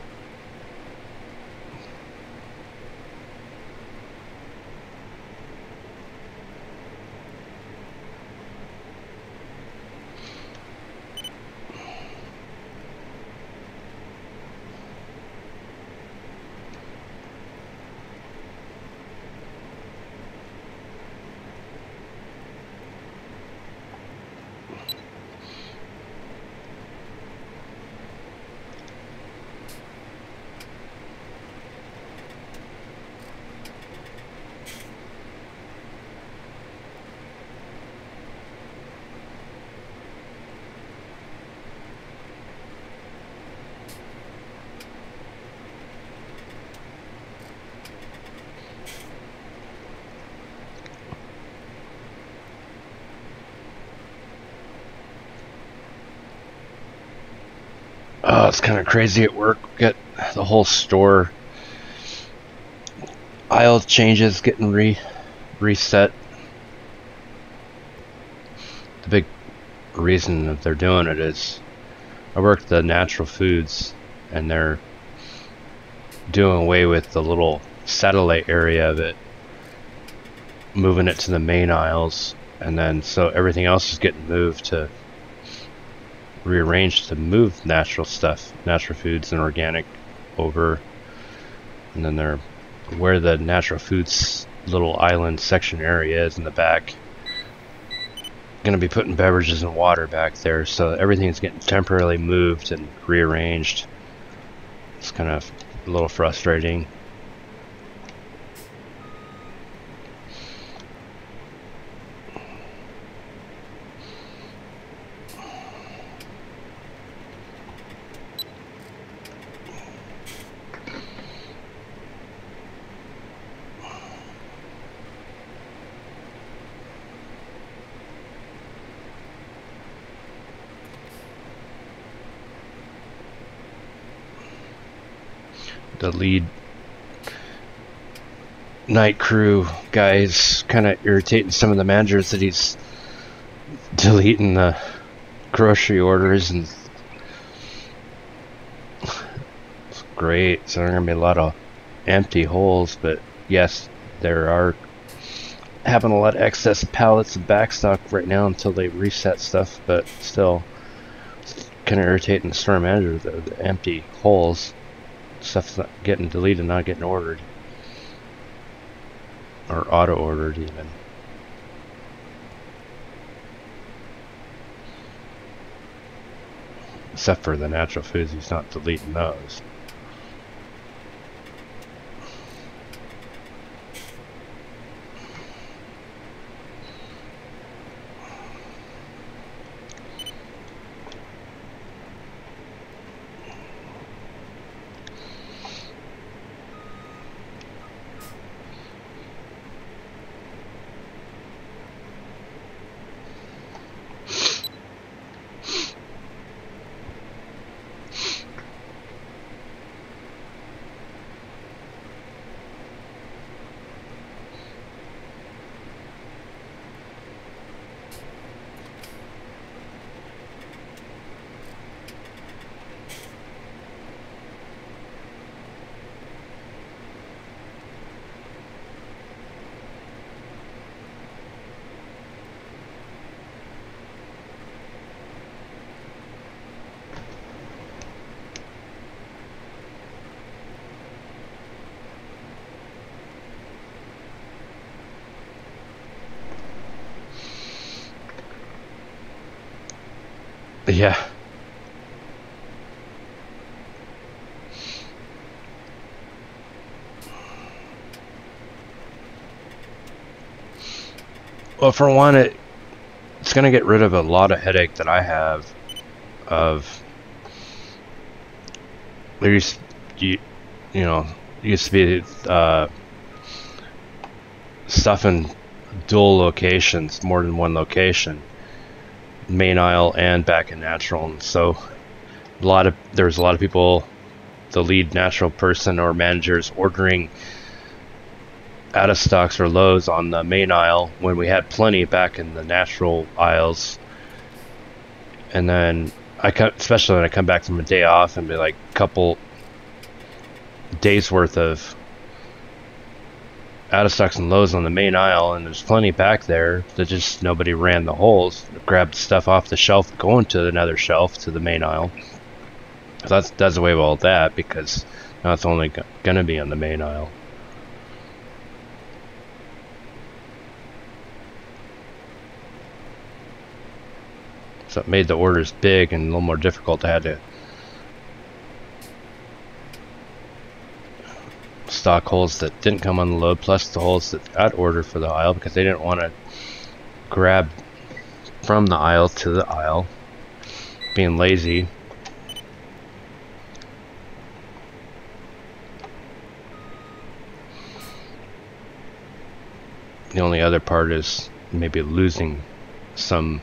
Oh, it's kind of crazy at work. Get the whole store aisle changes getting reset. The big reason that they're doing it is I work the natural foods, and they're doing away with the little satellite area of it, moving it to the main aisles, and then so everything else is getting moved to rearranged to move natural stuff, natural foods and organic over, and then they're where the natural foods little island section area is in the back, gonna be putting beverages and water back there, so everything's getting temporarily moved and rearranged. It's kind of a little frustrating. the lead night crew guy is kind of irritating some of the managers that he's deleting the grocery orders, and it's great. So there are gonna be a lot of empty holes, but yes, there are having a lot of excess pallets of backstock right now until they reset stuff, but still it's kind of irritating the store manager, the empty holes. Stuff's not getting deleted, not getting ordered, or auto ordered even. Except for the natural foods, he's not deleting those. Yeah. Well, for one, it's going to get rid of a lot of headache that I have of there used you know used to be stuff in dual locations, more than one location, main aisle and back in natural, and so there's a lot of people, the lead natural person or managers, ordering out of stocks or lows on the main aisle when we had plenty back in the natural aisles. And then especially when I come back from a day off and be like a couple days worth of out of stocks and lows on the main aisle, and there's plenty back there that just nobody ran the holes, grabbed stuff off the shelf going to another shelf to the main aisle. So that does away with all that, because now it's only gonna be on the main aisle. So it made the orders big and a little more difficult. I had to stock holes that didn't come on the load, plus the holes that got ordered for the aisle, because they didn't want to grab from the aisle to the aisle, being lazy. The only other part is maybe losing some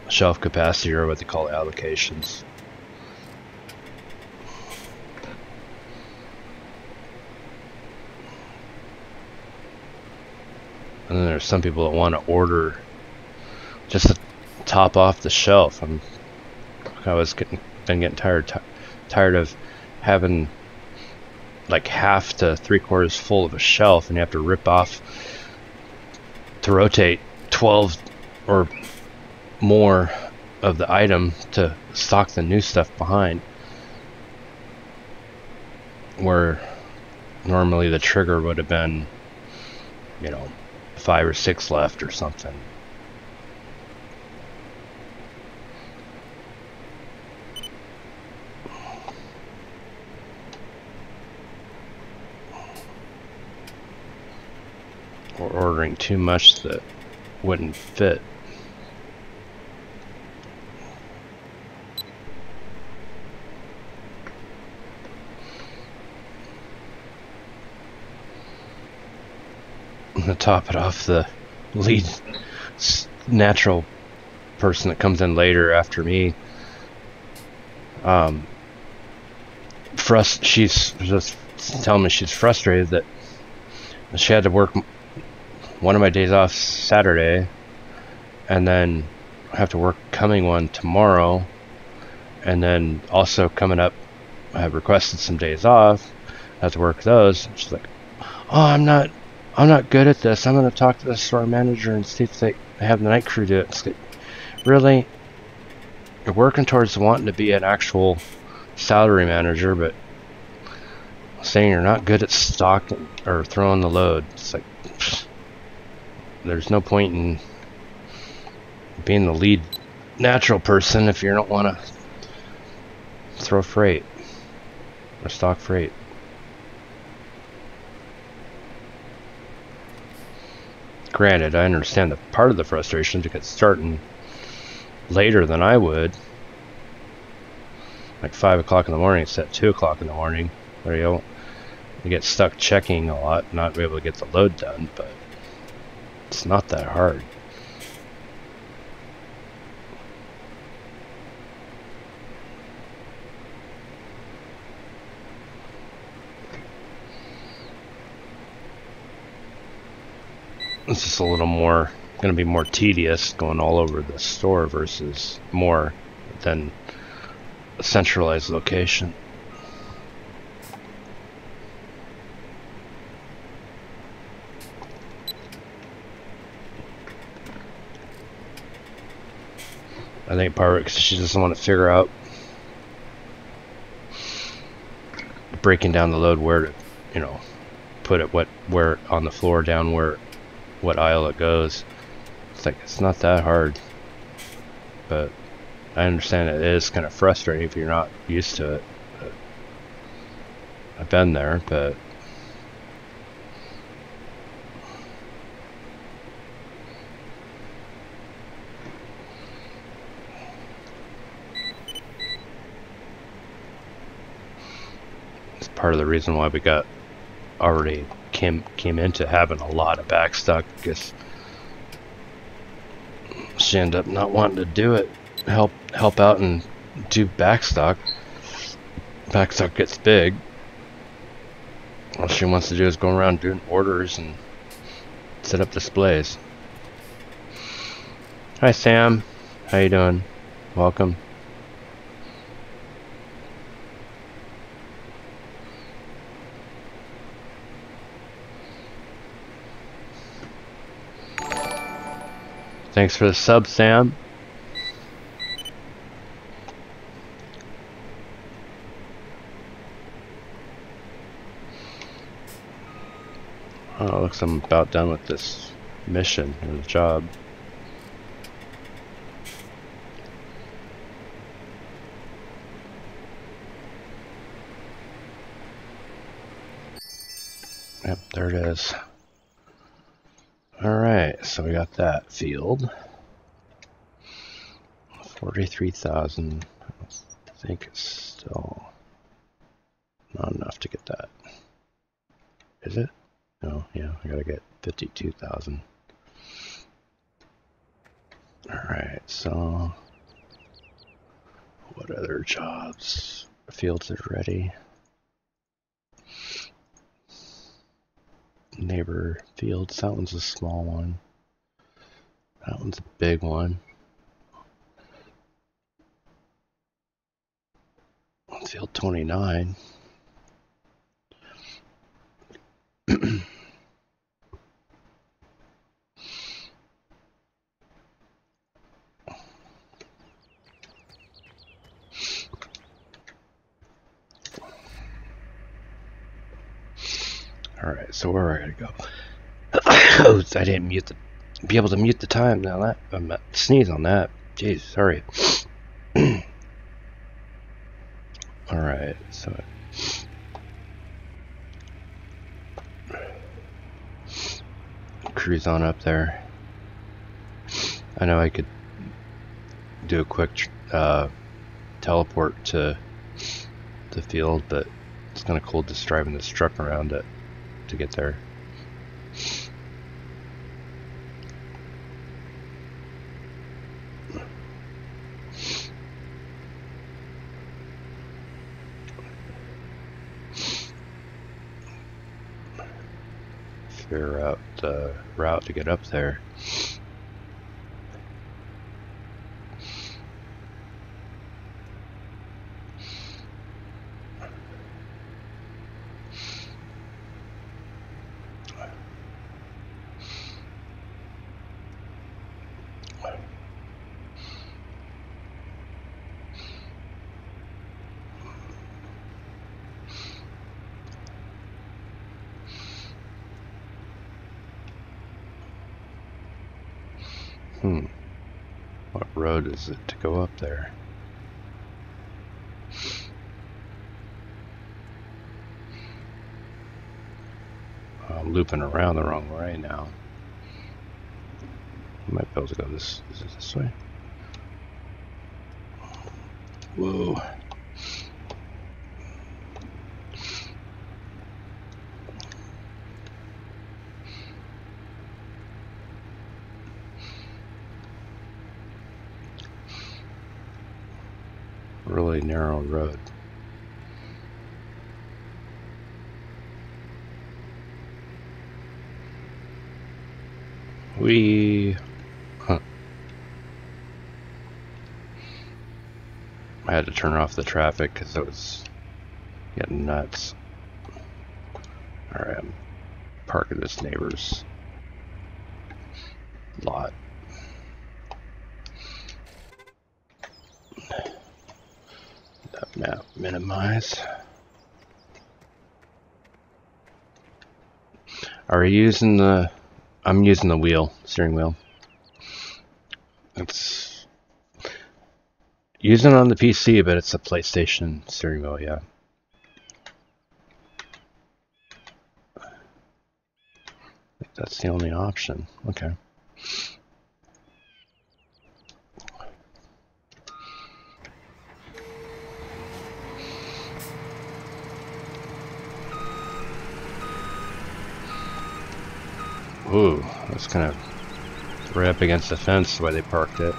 shelf capacity, or what they call allocations. And then there's some people that want to order just to top off the shelf. I was getting tired of having like half to 3/4 full of a shelf, and you have to rip off to rotate 12 or more of the item to stock the new stuff behind, where normally the trigger would have been, 5 or 6 left or something. Or ordering too much that wouldn't fit. To top it off, the lead natural person that comes in later after me, she's just telling me she's frustrated that she had to work one of my days off Saturday, and then have to work coming one tomorrow, and then also coming up I have requested some days off. I have to work those. She's like, oh, I'm not good at this. I'm going to talk to the store manager and see if they have the night crew do it. It's like, really? You're working towards wanting to be an actual salary manager, but saying you're not good at stocking or throwing the load. It's like, there's no point in being the lead natural person if you don't want to throw freight or stock freight. Granted, I understand the part of the frustration because starting later than I would, like 5 o'clock in the morning instead of 2 o'clock in the morning, where you get stuck checking a lot, not be able to get the load done, but it's not that hard. It's just a little more, going to be more tedious going all over the store versus more than a centralized location. I think part of it because she doesn't want to figure out breaking down the load where to, you know, put it where on the floor down where what aisle it goes. It's like, it's not that hard, but I understand it is kind of frustrating if you're not used to it. But I've been there, but it's part of the reason why we got already came into having a lot of backstock, because she ended up not wanting to do it, help out and do backstock. Backstock gets big. All she wants to do is go around doing orders and set up displays. Hi Sam, how you doing? Welcome. Thanks for the sub, Sam. Oh, looks like I'm about done with this mission or the job. Yep, there it is. Alright, so we got that field. 43,000. I think it's still not enough to get that. Is it? No, yeah, I gotta get 52,000. Alright, so what other jobs? Fields are ready. Neighbor fields, that one's a small one. That one's a big one. Field 29. Alright, so where are I gonna go? Oh, I didn't be able to mute the time. Now that I'm sneeze on that. Jeez, sorry. Alright, so cruise on up there. I know I could do a quick teleport to the field, but it's kind of cool just driving this truck around it to get there. figure out the route to get up there. What road is it to go up there? I'm looping around the wrong way now. I might be able to go this. Is it this way? Whoa. Really narrow road. I had to turn off the traffic because it was getting nuts. Alright, I'm parking this neighbor's lot. That map minimize. Are you using the... I'm using the wheel, steering wheel. It's using it on the PC, but it's a PlayStation steering wheel, yeah. I think that's the only option. Okay. Ooh, that's kind of right up against the fence the way they parked it.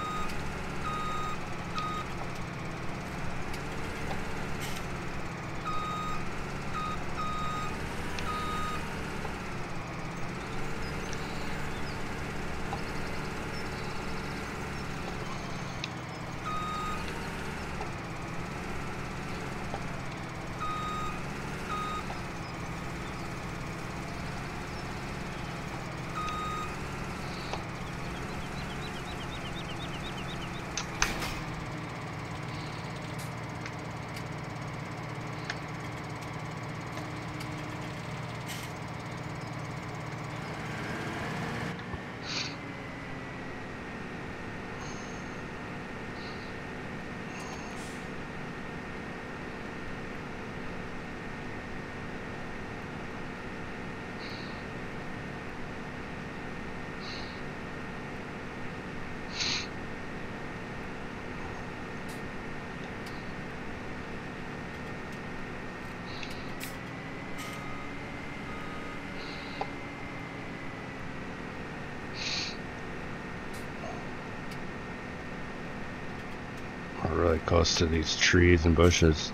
We're really close to these trees and bushes.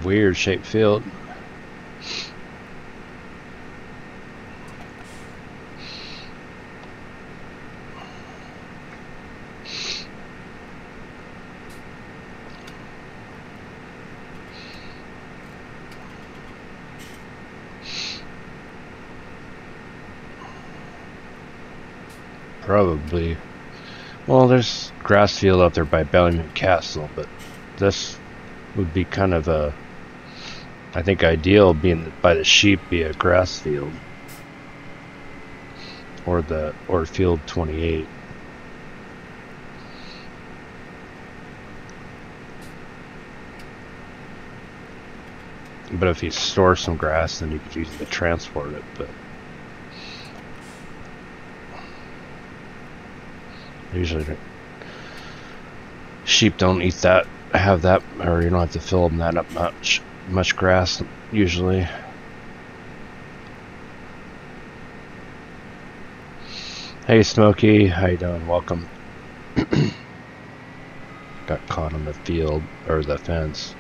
Weird shaped field. Probably. Well, there's grass field out there by Ballymoon Castle, but this would be kind of a, I think, ideal, being by the sheep, be a grass field, or field 28. But if you store some grass, then you could use it to transport it. But usually sheep don't eat that, have that, or you don't have to fill them that up much grass usually. Hey Smokey, how you doing? Welcome. Got caught on the field, or the fence.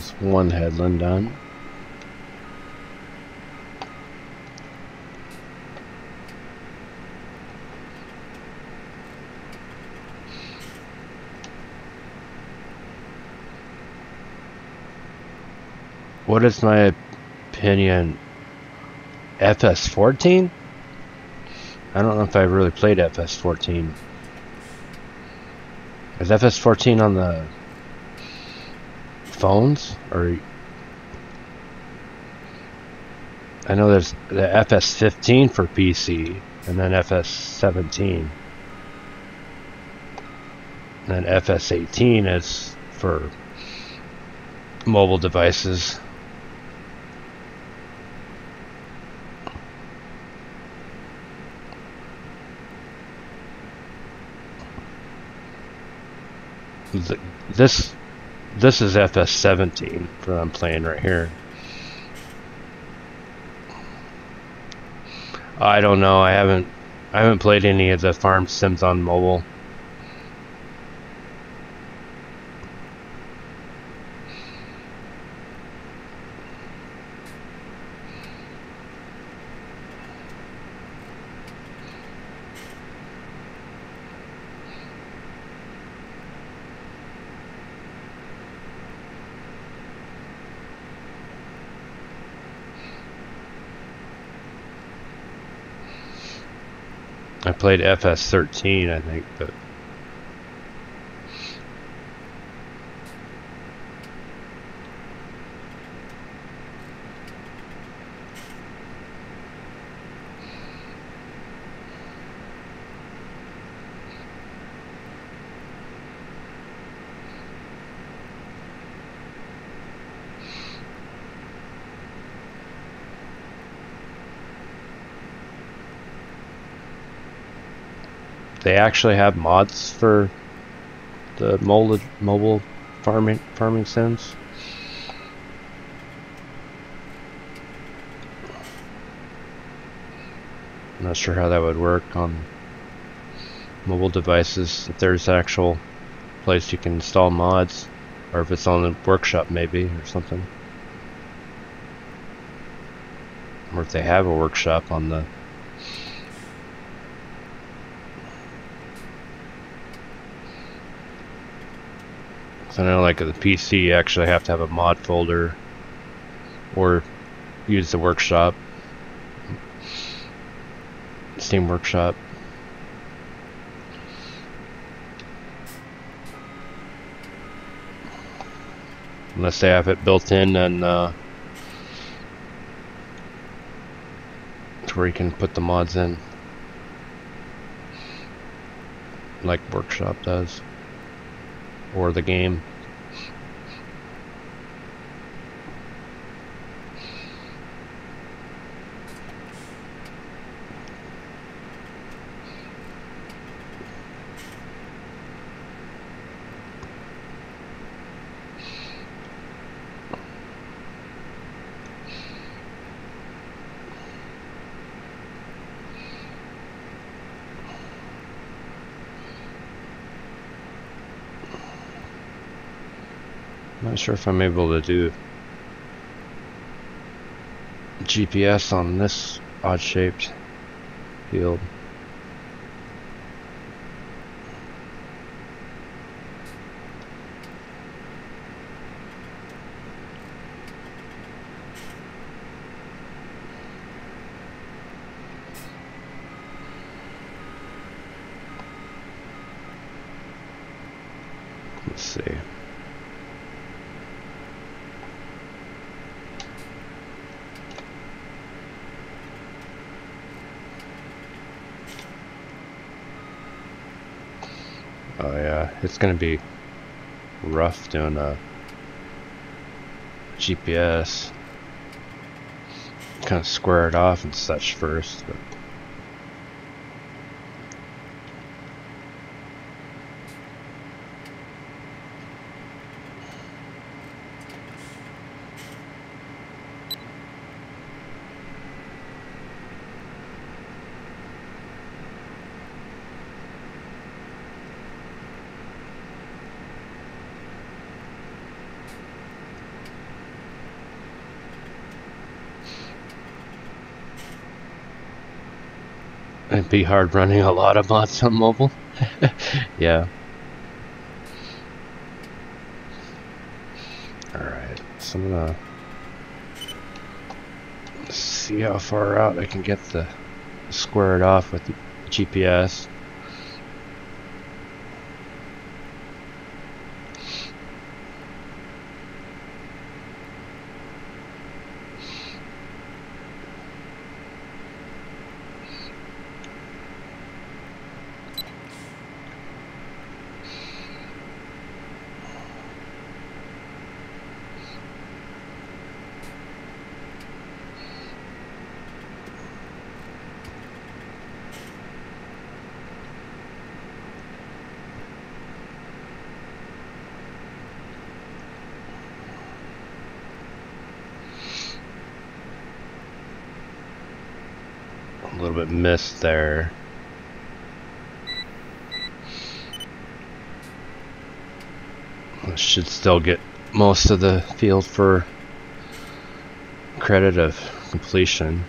That's one headland done. What is my opinion? FS14? I don't know if I really played FS14. Is FS14 on the phones? Or I know there's the FS15 for PC, and then FS17. And then FS18 is for mobile devices. This is FS17 that I'm playing right here. I don't know. I haven't played any of the farm sims on mobile. I played FS13, I think, but they actually have mods for the mobile farming sims. I'm not sure how that would work on mobile devices, if there's an actual place you can install mods, or if it's on the workshop maybe, or something. Or if they have a workshop on the... I know, like, the PC, you actually have to have a mod folder or use the workshop, Steam Workshop. Unless they have it built in, and to where you can put the mods in. like Workshop does, or the game. Not sure if I'm able to do GPS on this odd-shaped field. Let's see. Oh yeah, it's gonna be rough doing a GPS. Kind of square it off and such first, but it'd be hard running a lot of mods on mobile. Yeah. Alright, so I'm gonna see how far out I can get the square it off with the GPS. A little bit missed there. I should still get most of the field for credit of completion.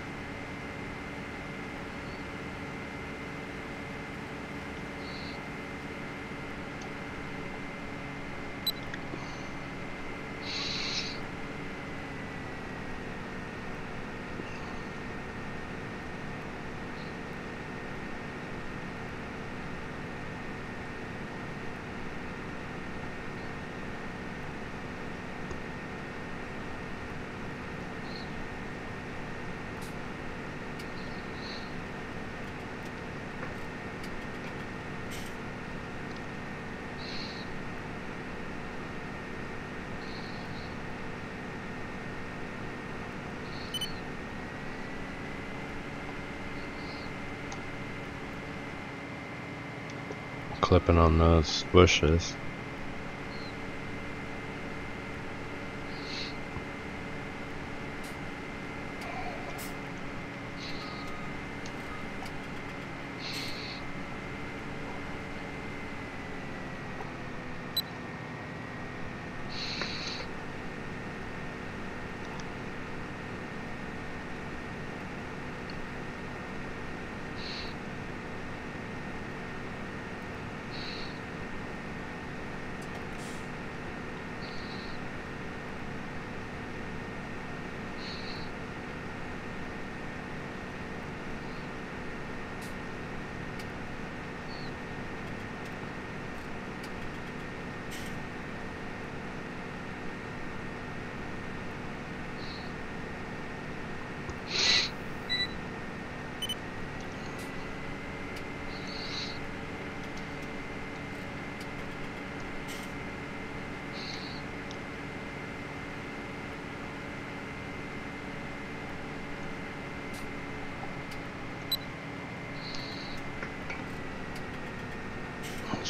Clipping on those bushes.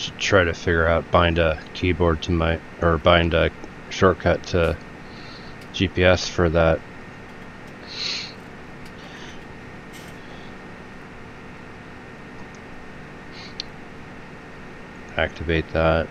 Should try to figure out bind a keyboard to my, or bind a shortcut to GPS for that. Activate that.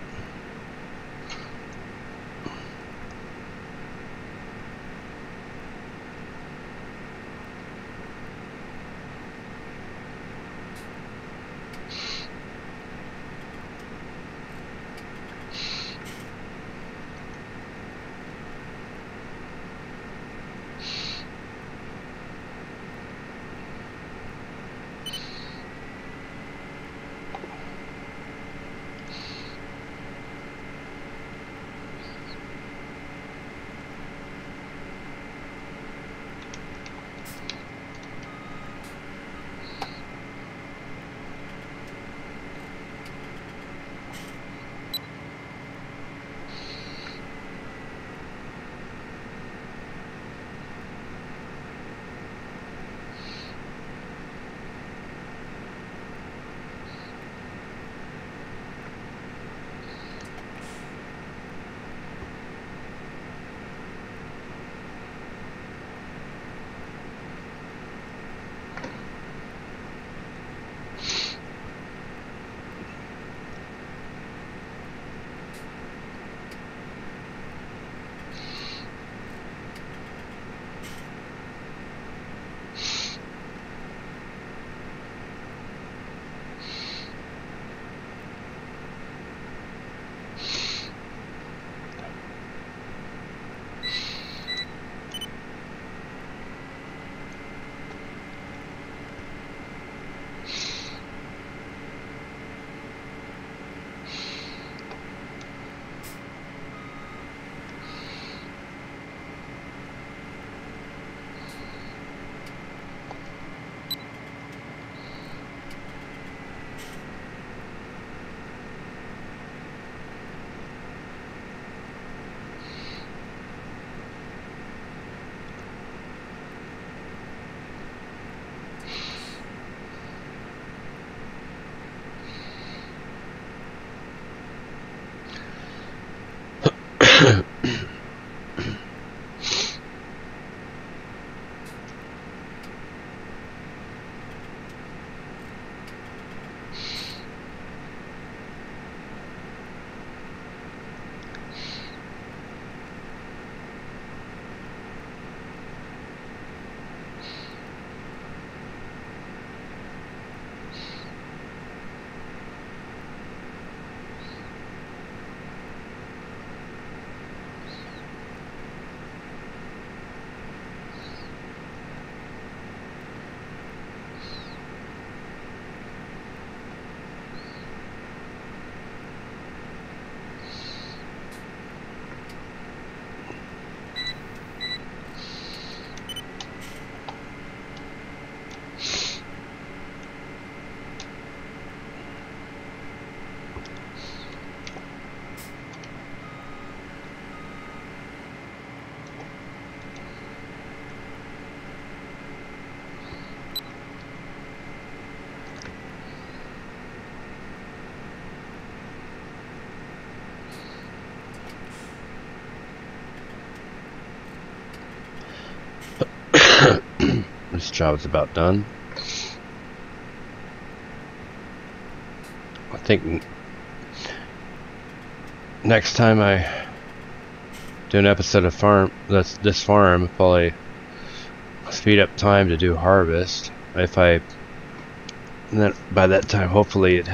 This job is about done. I think next time I do an episode of this farm, probably speed up time to do harvest. If I, and then by that time, hopefully it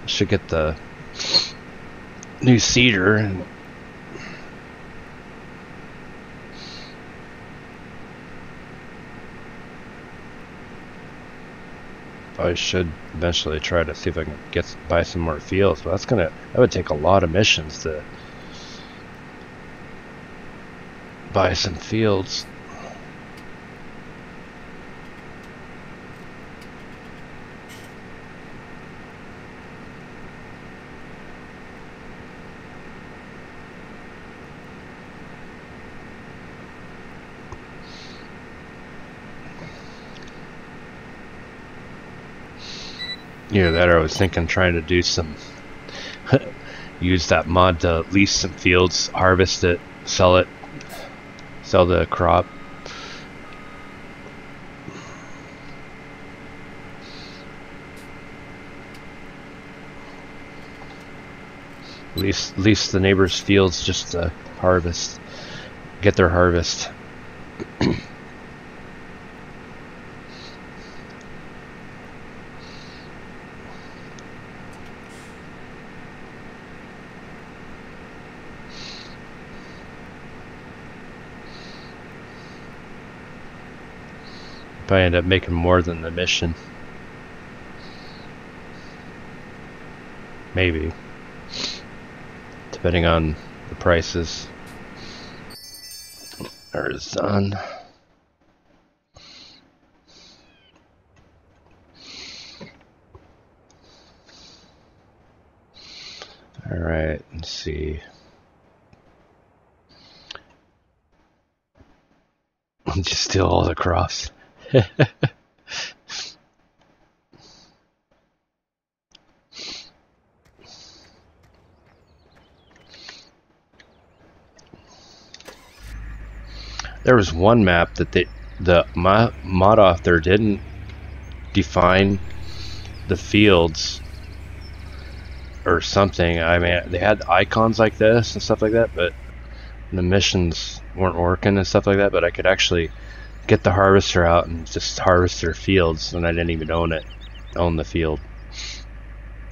should get the new seeder and I should eventually try to see if I can buy some more fields, but that would take a lot of missions to buy some fields. Yeah, that I was thinking trying to do some use that mod to lease some fields, harvest it, sell the crop. Lease the neighbors' fields just to harvest, get their harvest. I end up making more than the mission. Maybe. Depending on the prices. There's done. Alright, let's see. Just steal all the crops. There was one map that the mod author didn't define the fields or something. I mean, they had icons like this and stuff like that, but the missions weren't working and stuff like that. But I could actually get the harvester out and just harvest their fields, and I didn't even own the field.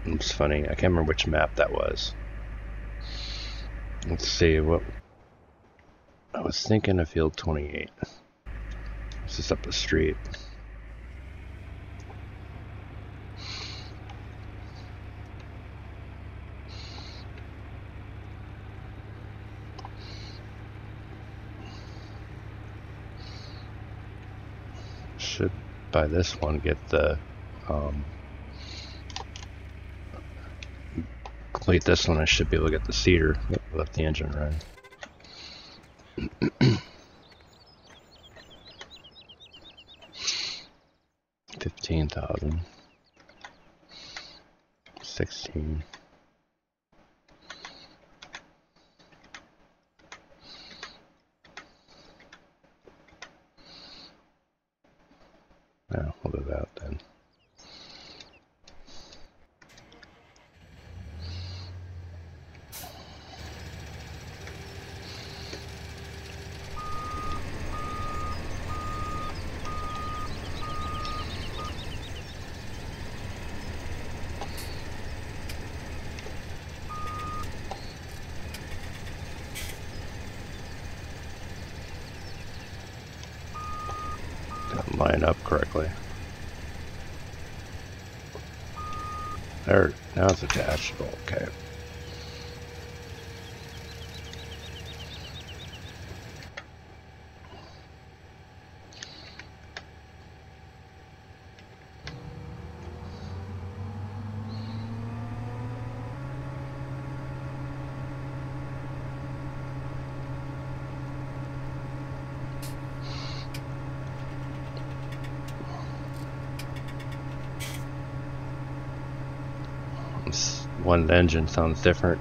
It's funny. I can't remember which map that was. Let's see what. I was thinking of field 28. It's just up the street. Should by this one get the complete this one. I should be able to get the cedar. Let the engine run. 15,000. 16. Yeah, we'll do that then. Line up correctly. There, now it's attached. Okay. One engine sounds different.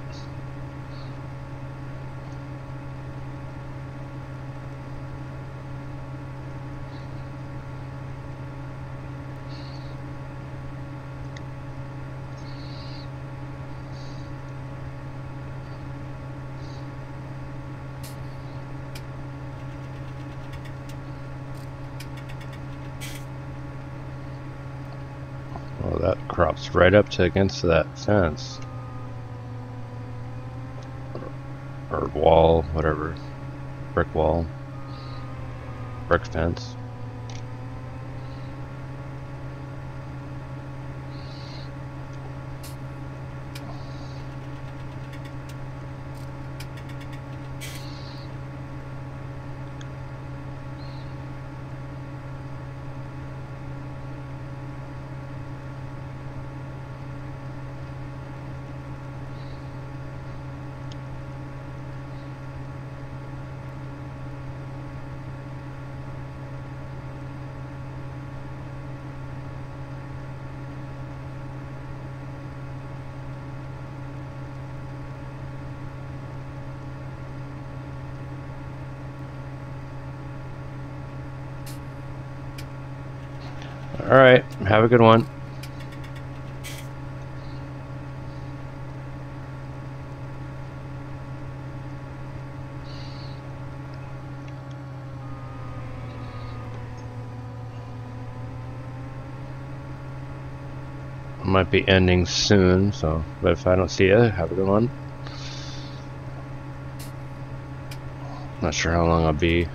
Well, that crops right up to against that fence. Or wall, whatever. Brick wall. Brick fence. Alright, have a good one. Might be ending soon, so but if I don't see you, have a good one. Not sure how long I'll be.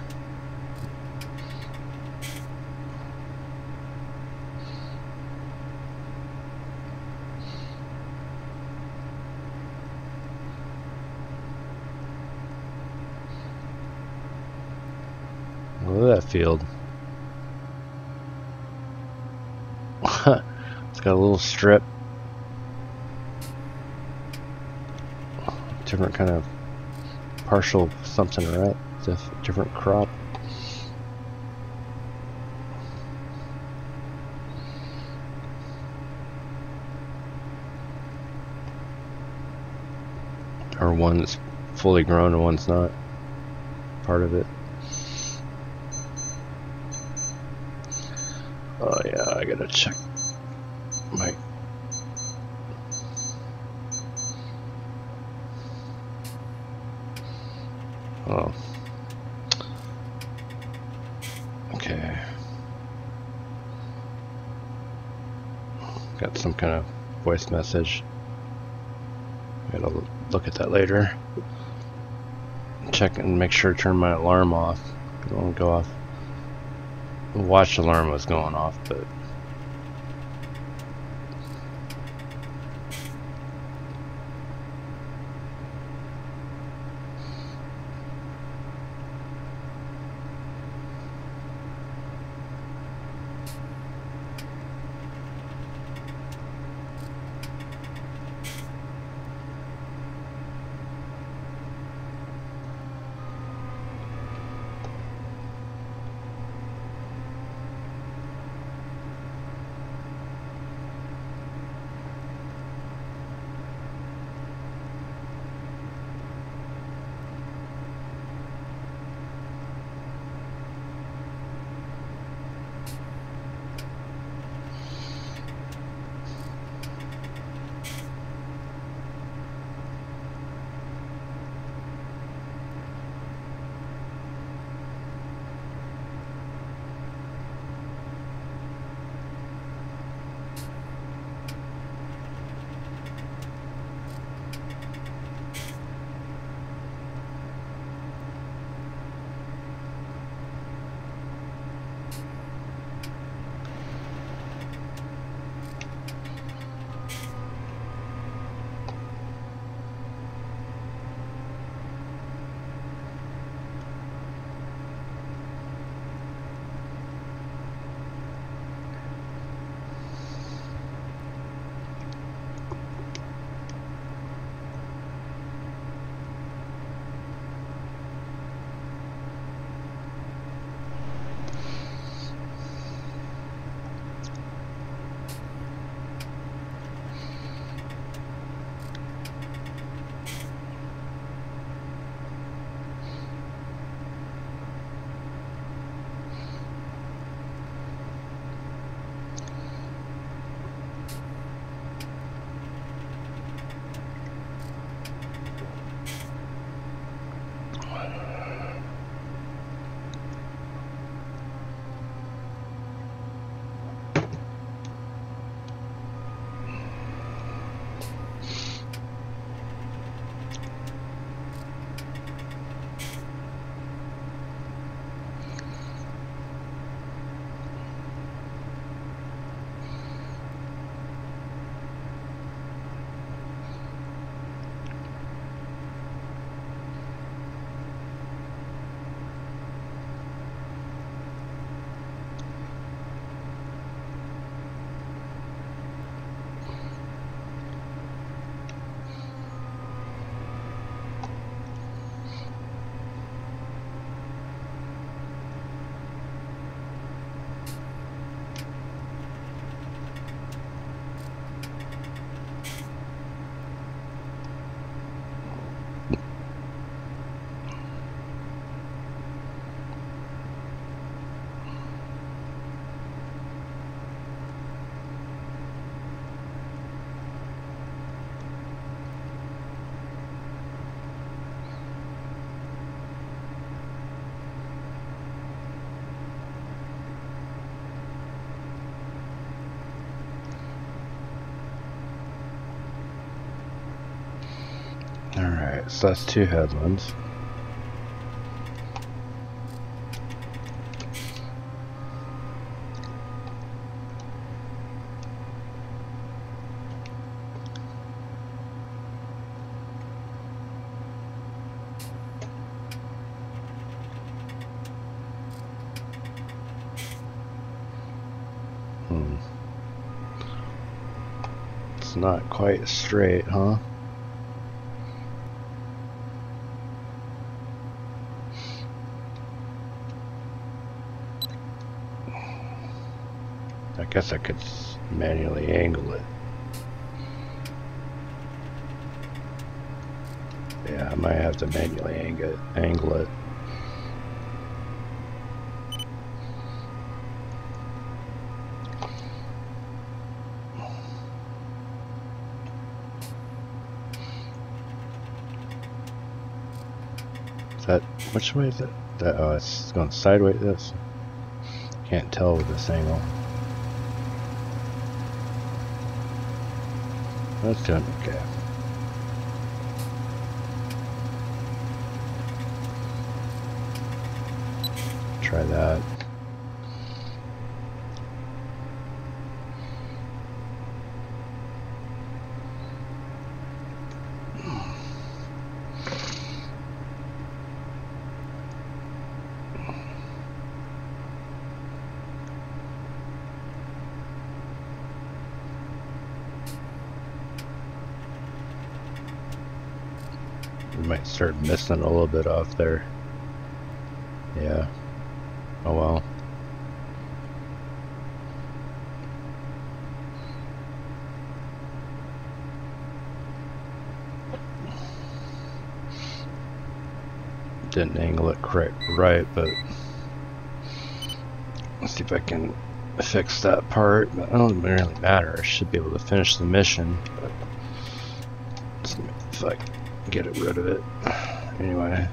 Look at that field. It's got a little strip. Different kind of partial something, right? Different crop. Or one that's fully grown and one's not part of it. Oh yeah, I gotta check my... Oh. Okay. Got some kind of voice message. Gotta look at that later. Check and make sure to turn my alarm off. It won't go off. The watch alarm was going off, but Alright, so that's 2 headlands. It's not quite straight, huh? I guess I could manually angle it. Yeah, I might have to manually angle it. Is that, which way is it? That, oh, it's going sideways. This can't tell with this angle. That's doing okay. Try that. We might start missing a little bit off there. Yeah. Oh well. Didn't angle it correct right, but let's see if I can fix that part. But it doesn't really matter. I should be able to finish the mission. But let's see if I can get rid of it. Anyway.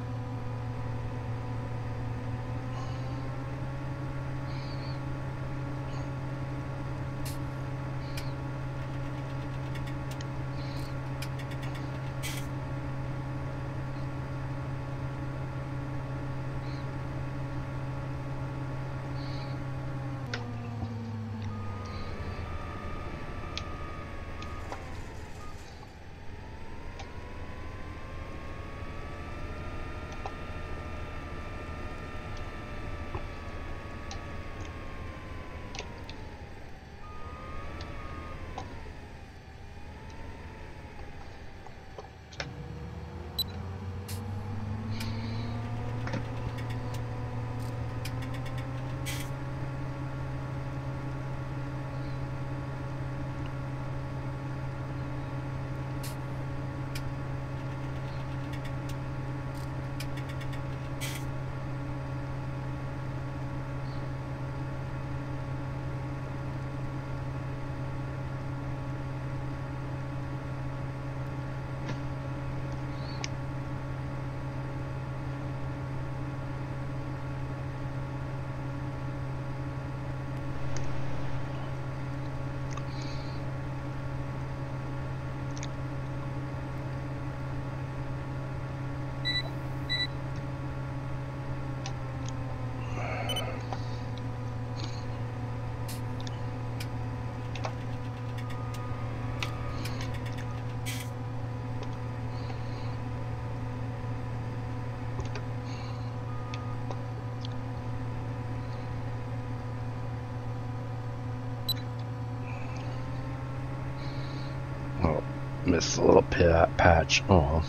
Missed a little patch. Oh.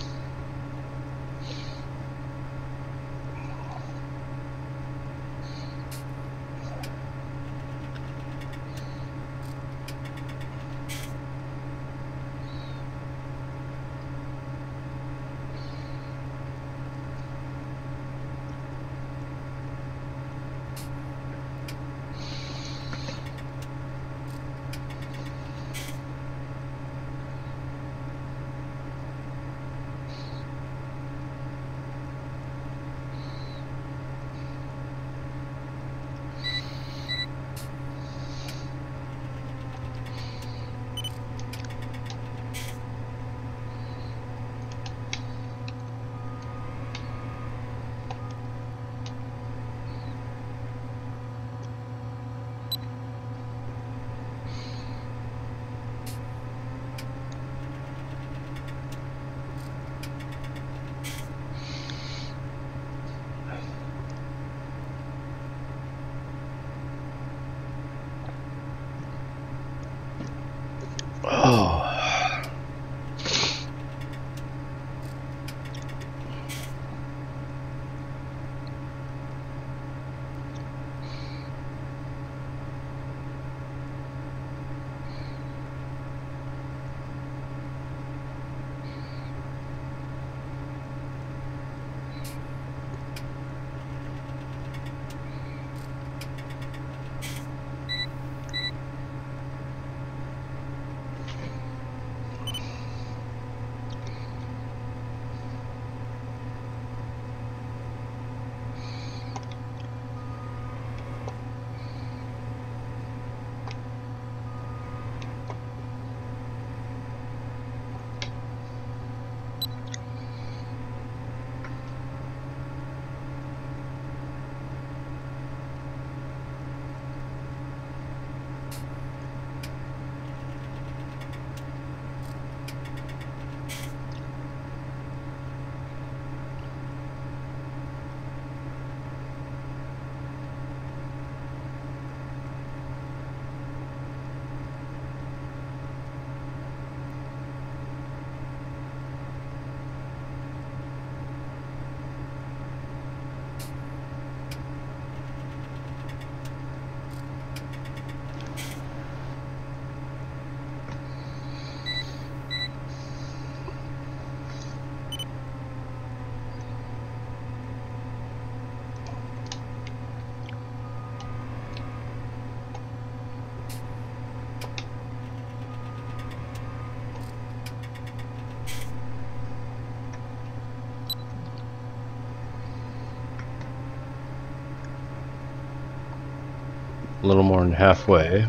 a little more than halfway.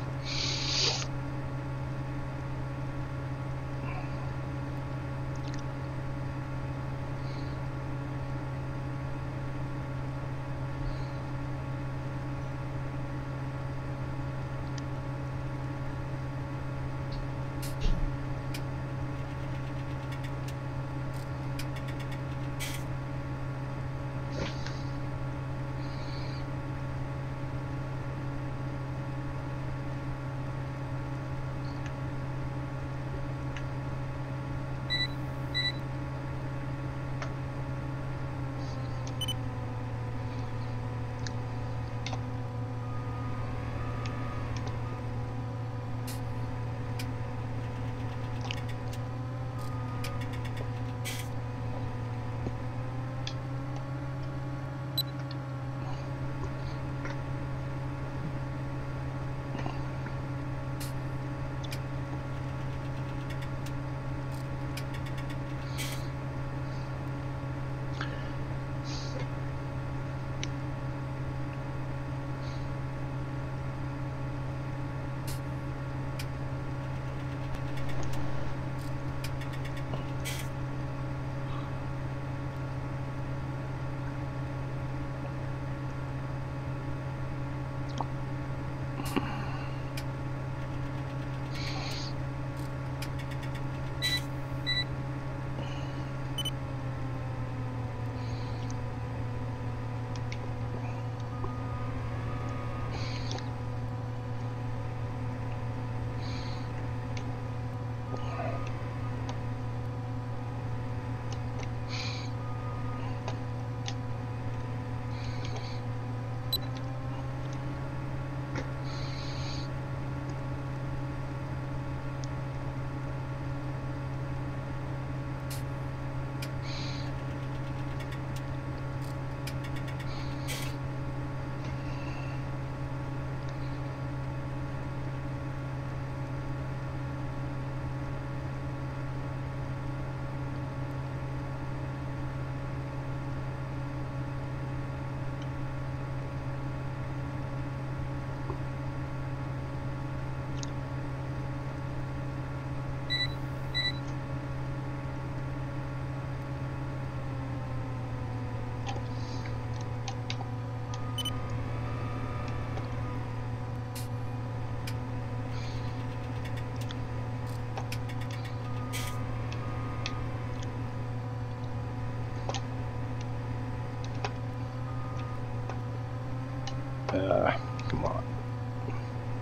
Come on.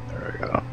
There we go.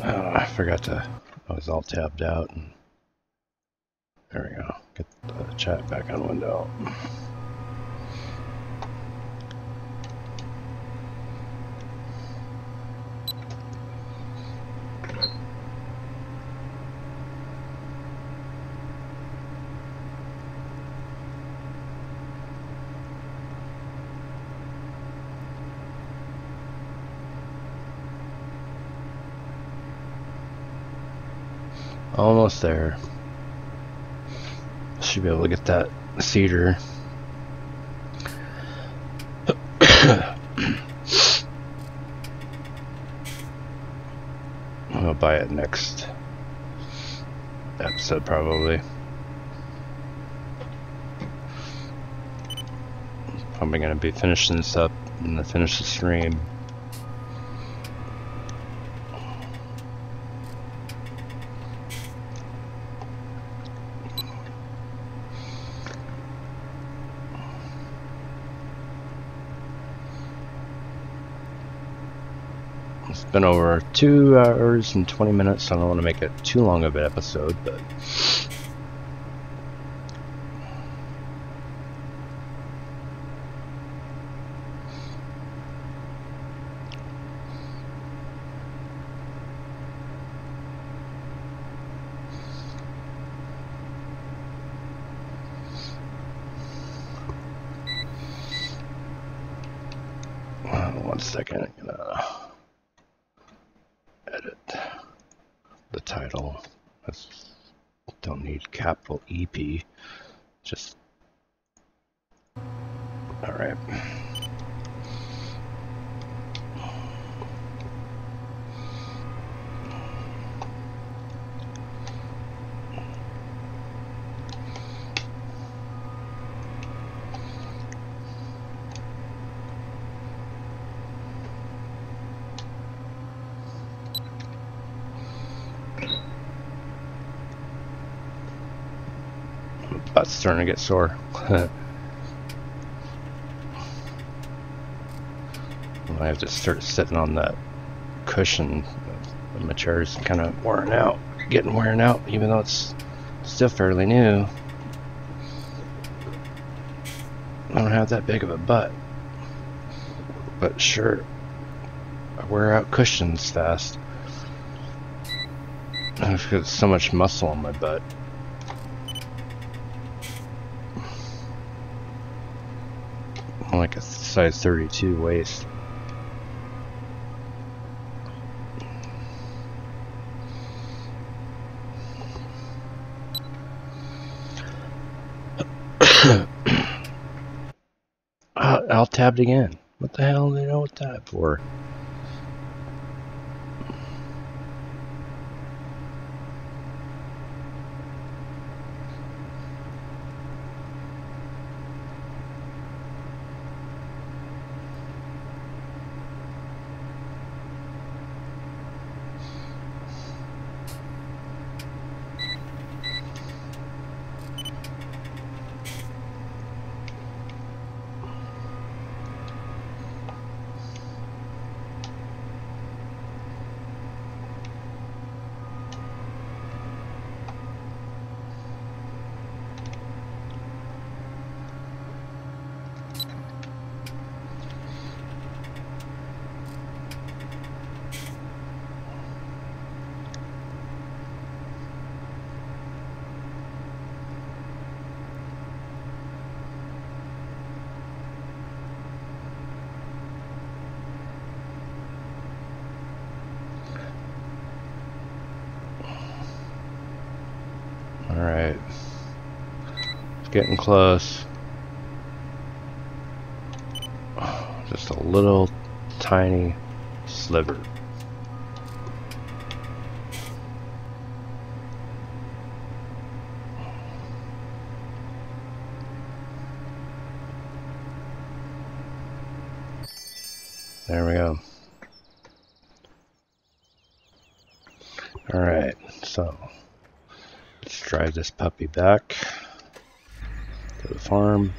I forgot to, I was all tabbed out. And there we go. Get the chat back on window. Almost there. Should be able to get that cedar. I'll buy it next episode probably. Probably gonna be finishing this up and then finish the stream. It's been over 2 hours and 20 minutes, so I don't want to make it too long of an episode, but one second, I'm gonna edit the title. Don't need capital EP, just alright. Butt's starting to get sore. I have to start sitting on that cushion. My chair's kind of wearing out, getting wearing out, even though it's still fairly new. I don't have that big of a butt, but sure, I wear out cushions fast. I've got so much muscle on my butt. I'm like a size 32 waist. Alt tabbed again. What the hell do they know what that for? Alright. It's getting close. Just a little tiny sliver. There we go. Alright, so let's drive this puppy back to the farm.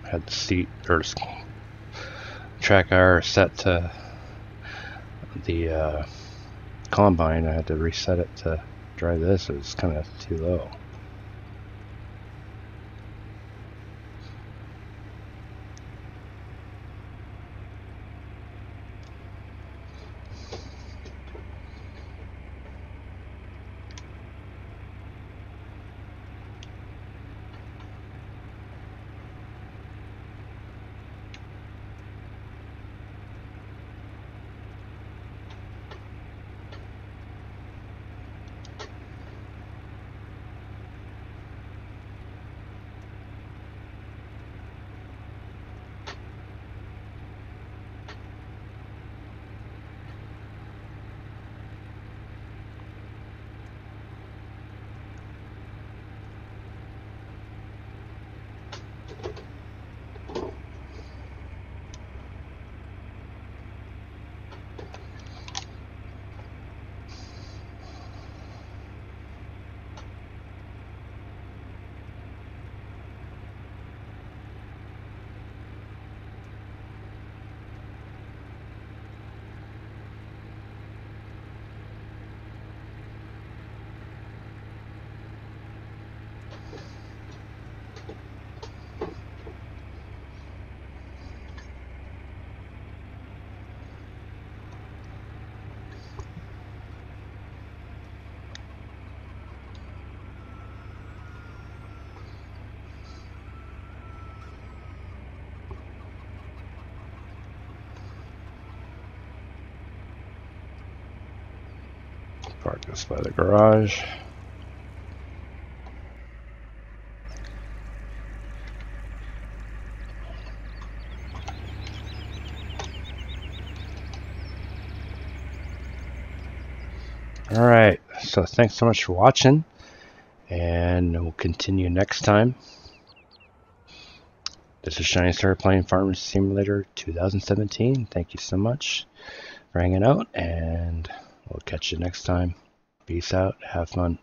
Had the seat or track hour set to the combine. I had to reset it to drive this. It was kind of too low. Park this by the garage. Alright, so thanks so much for watching, and we'll continue next time. This is Shiny Star playing Farming Simulator 2017. Thank you so much for hanging out, and we'll catch you next time. Peace out. Have fun.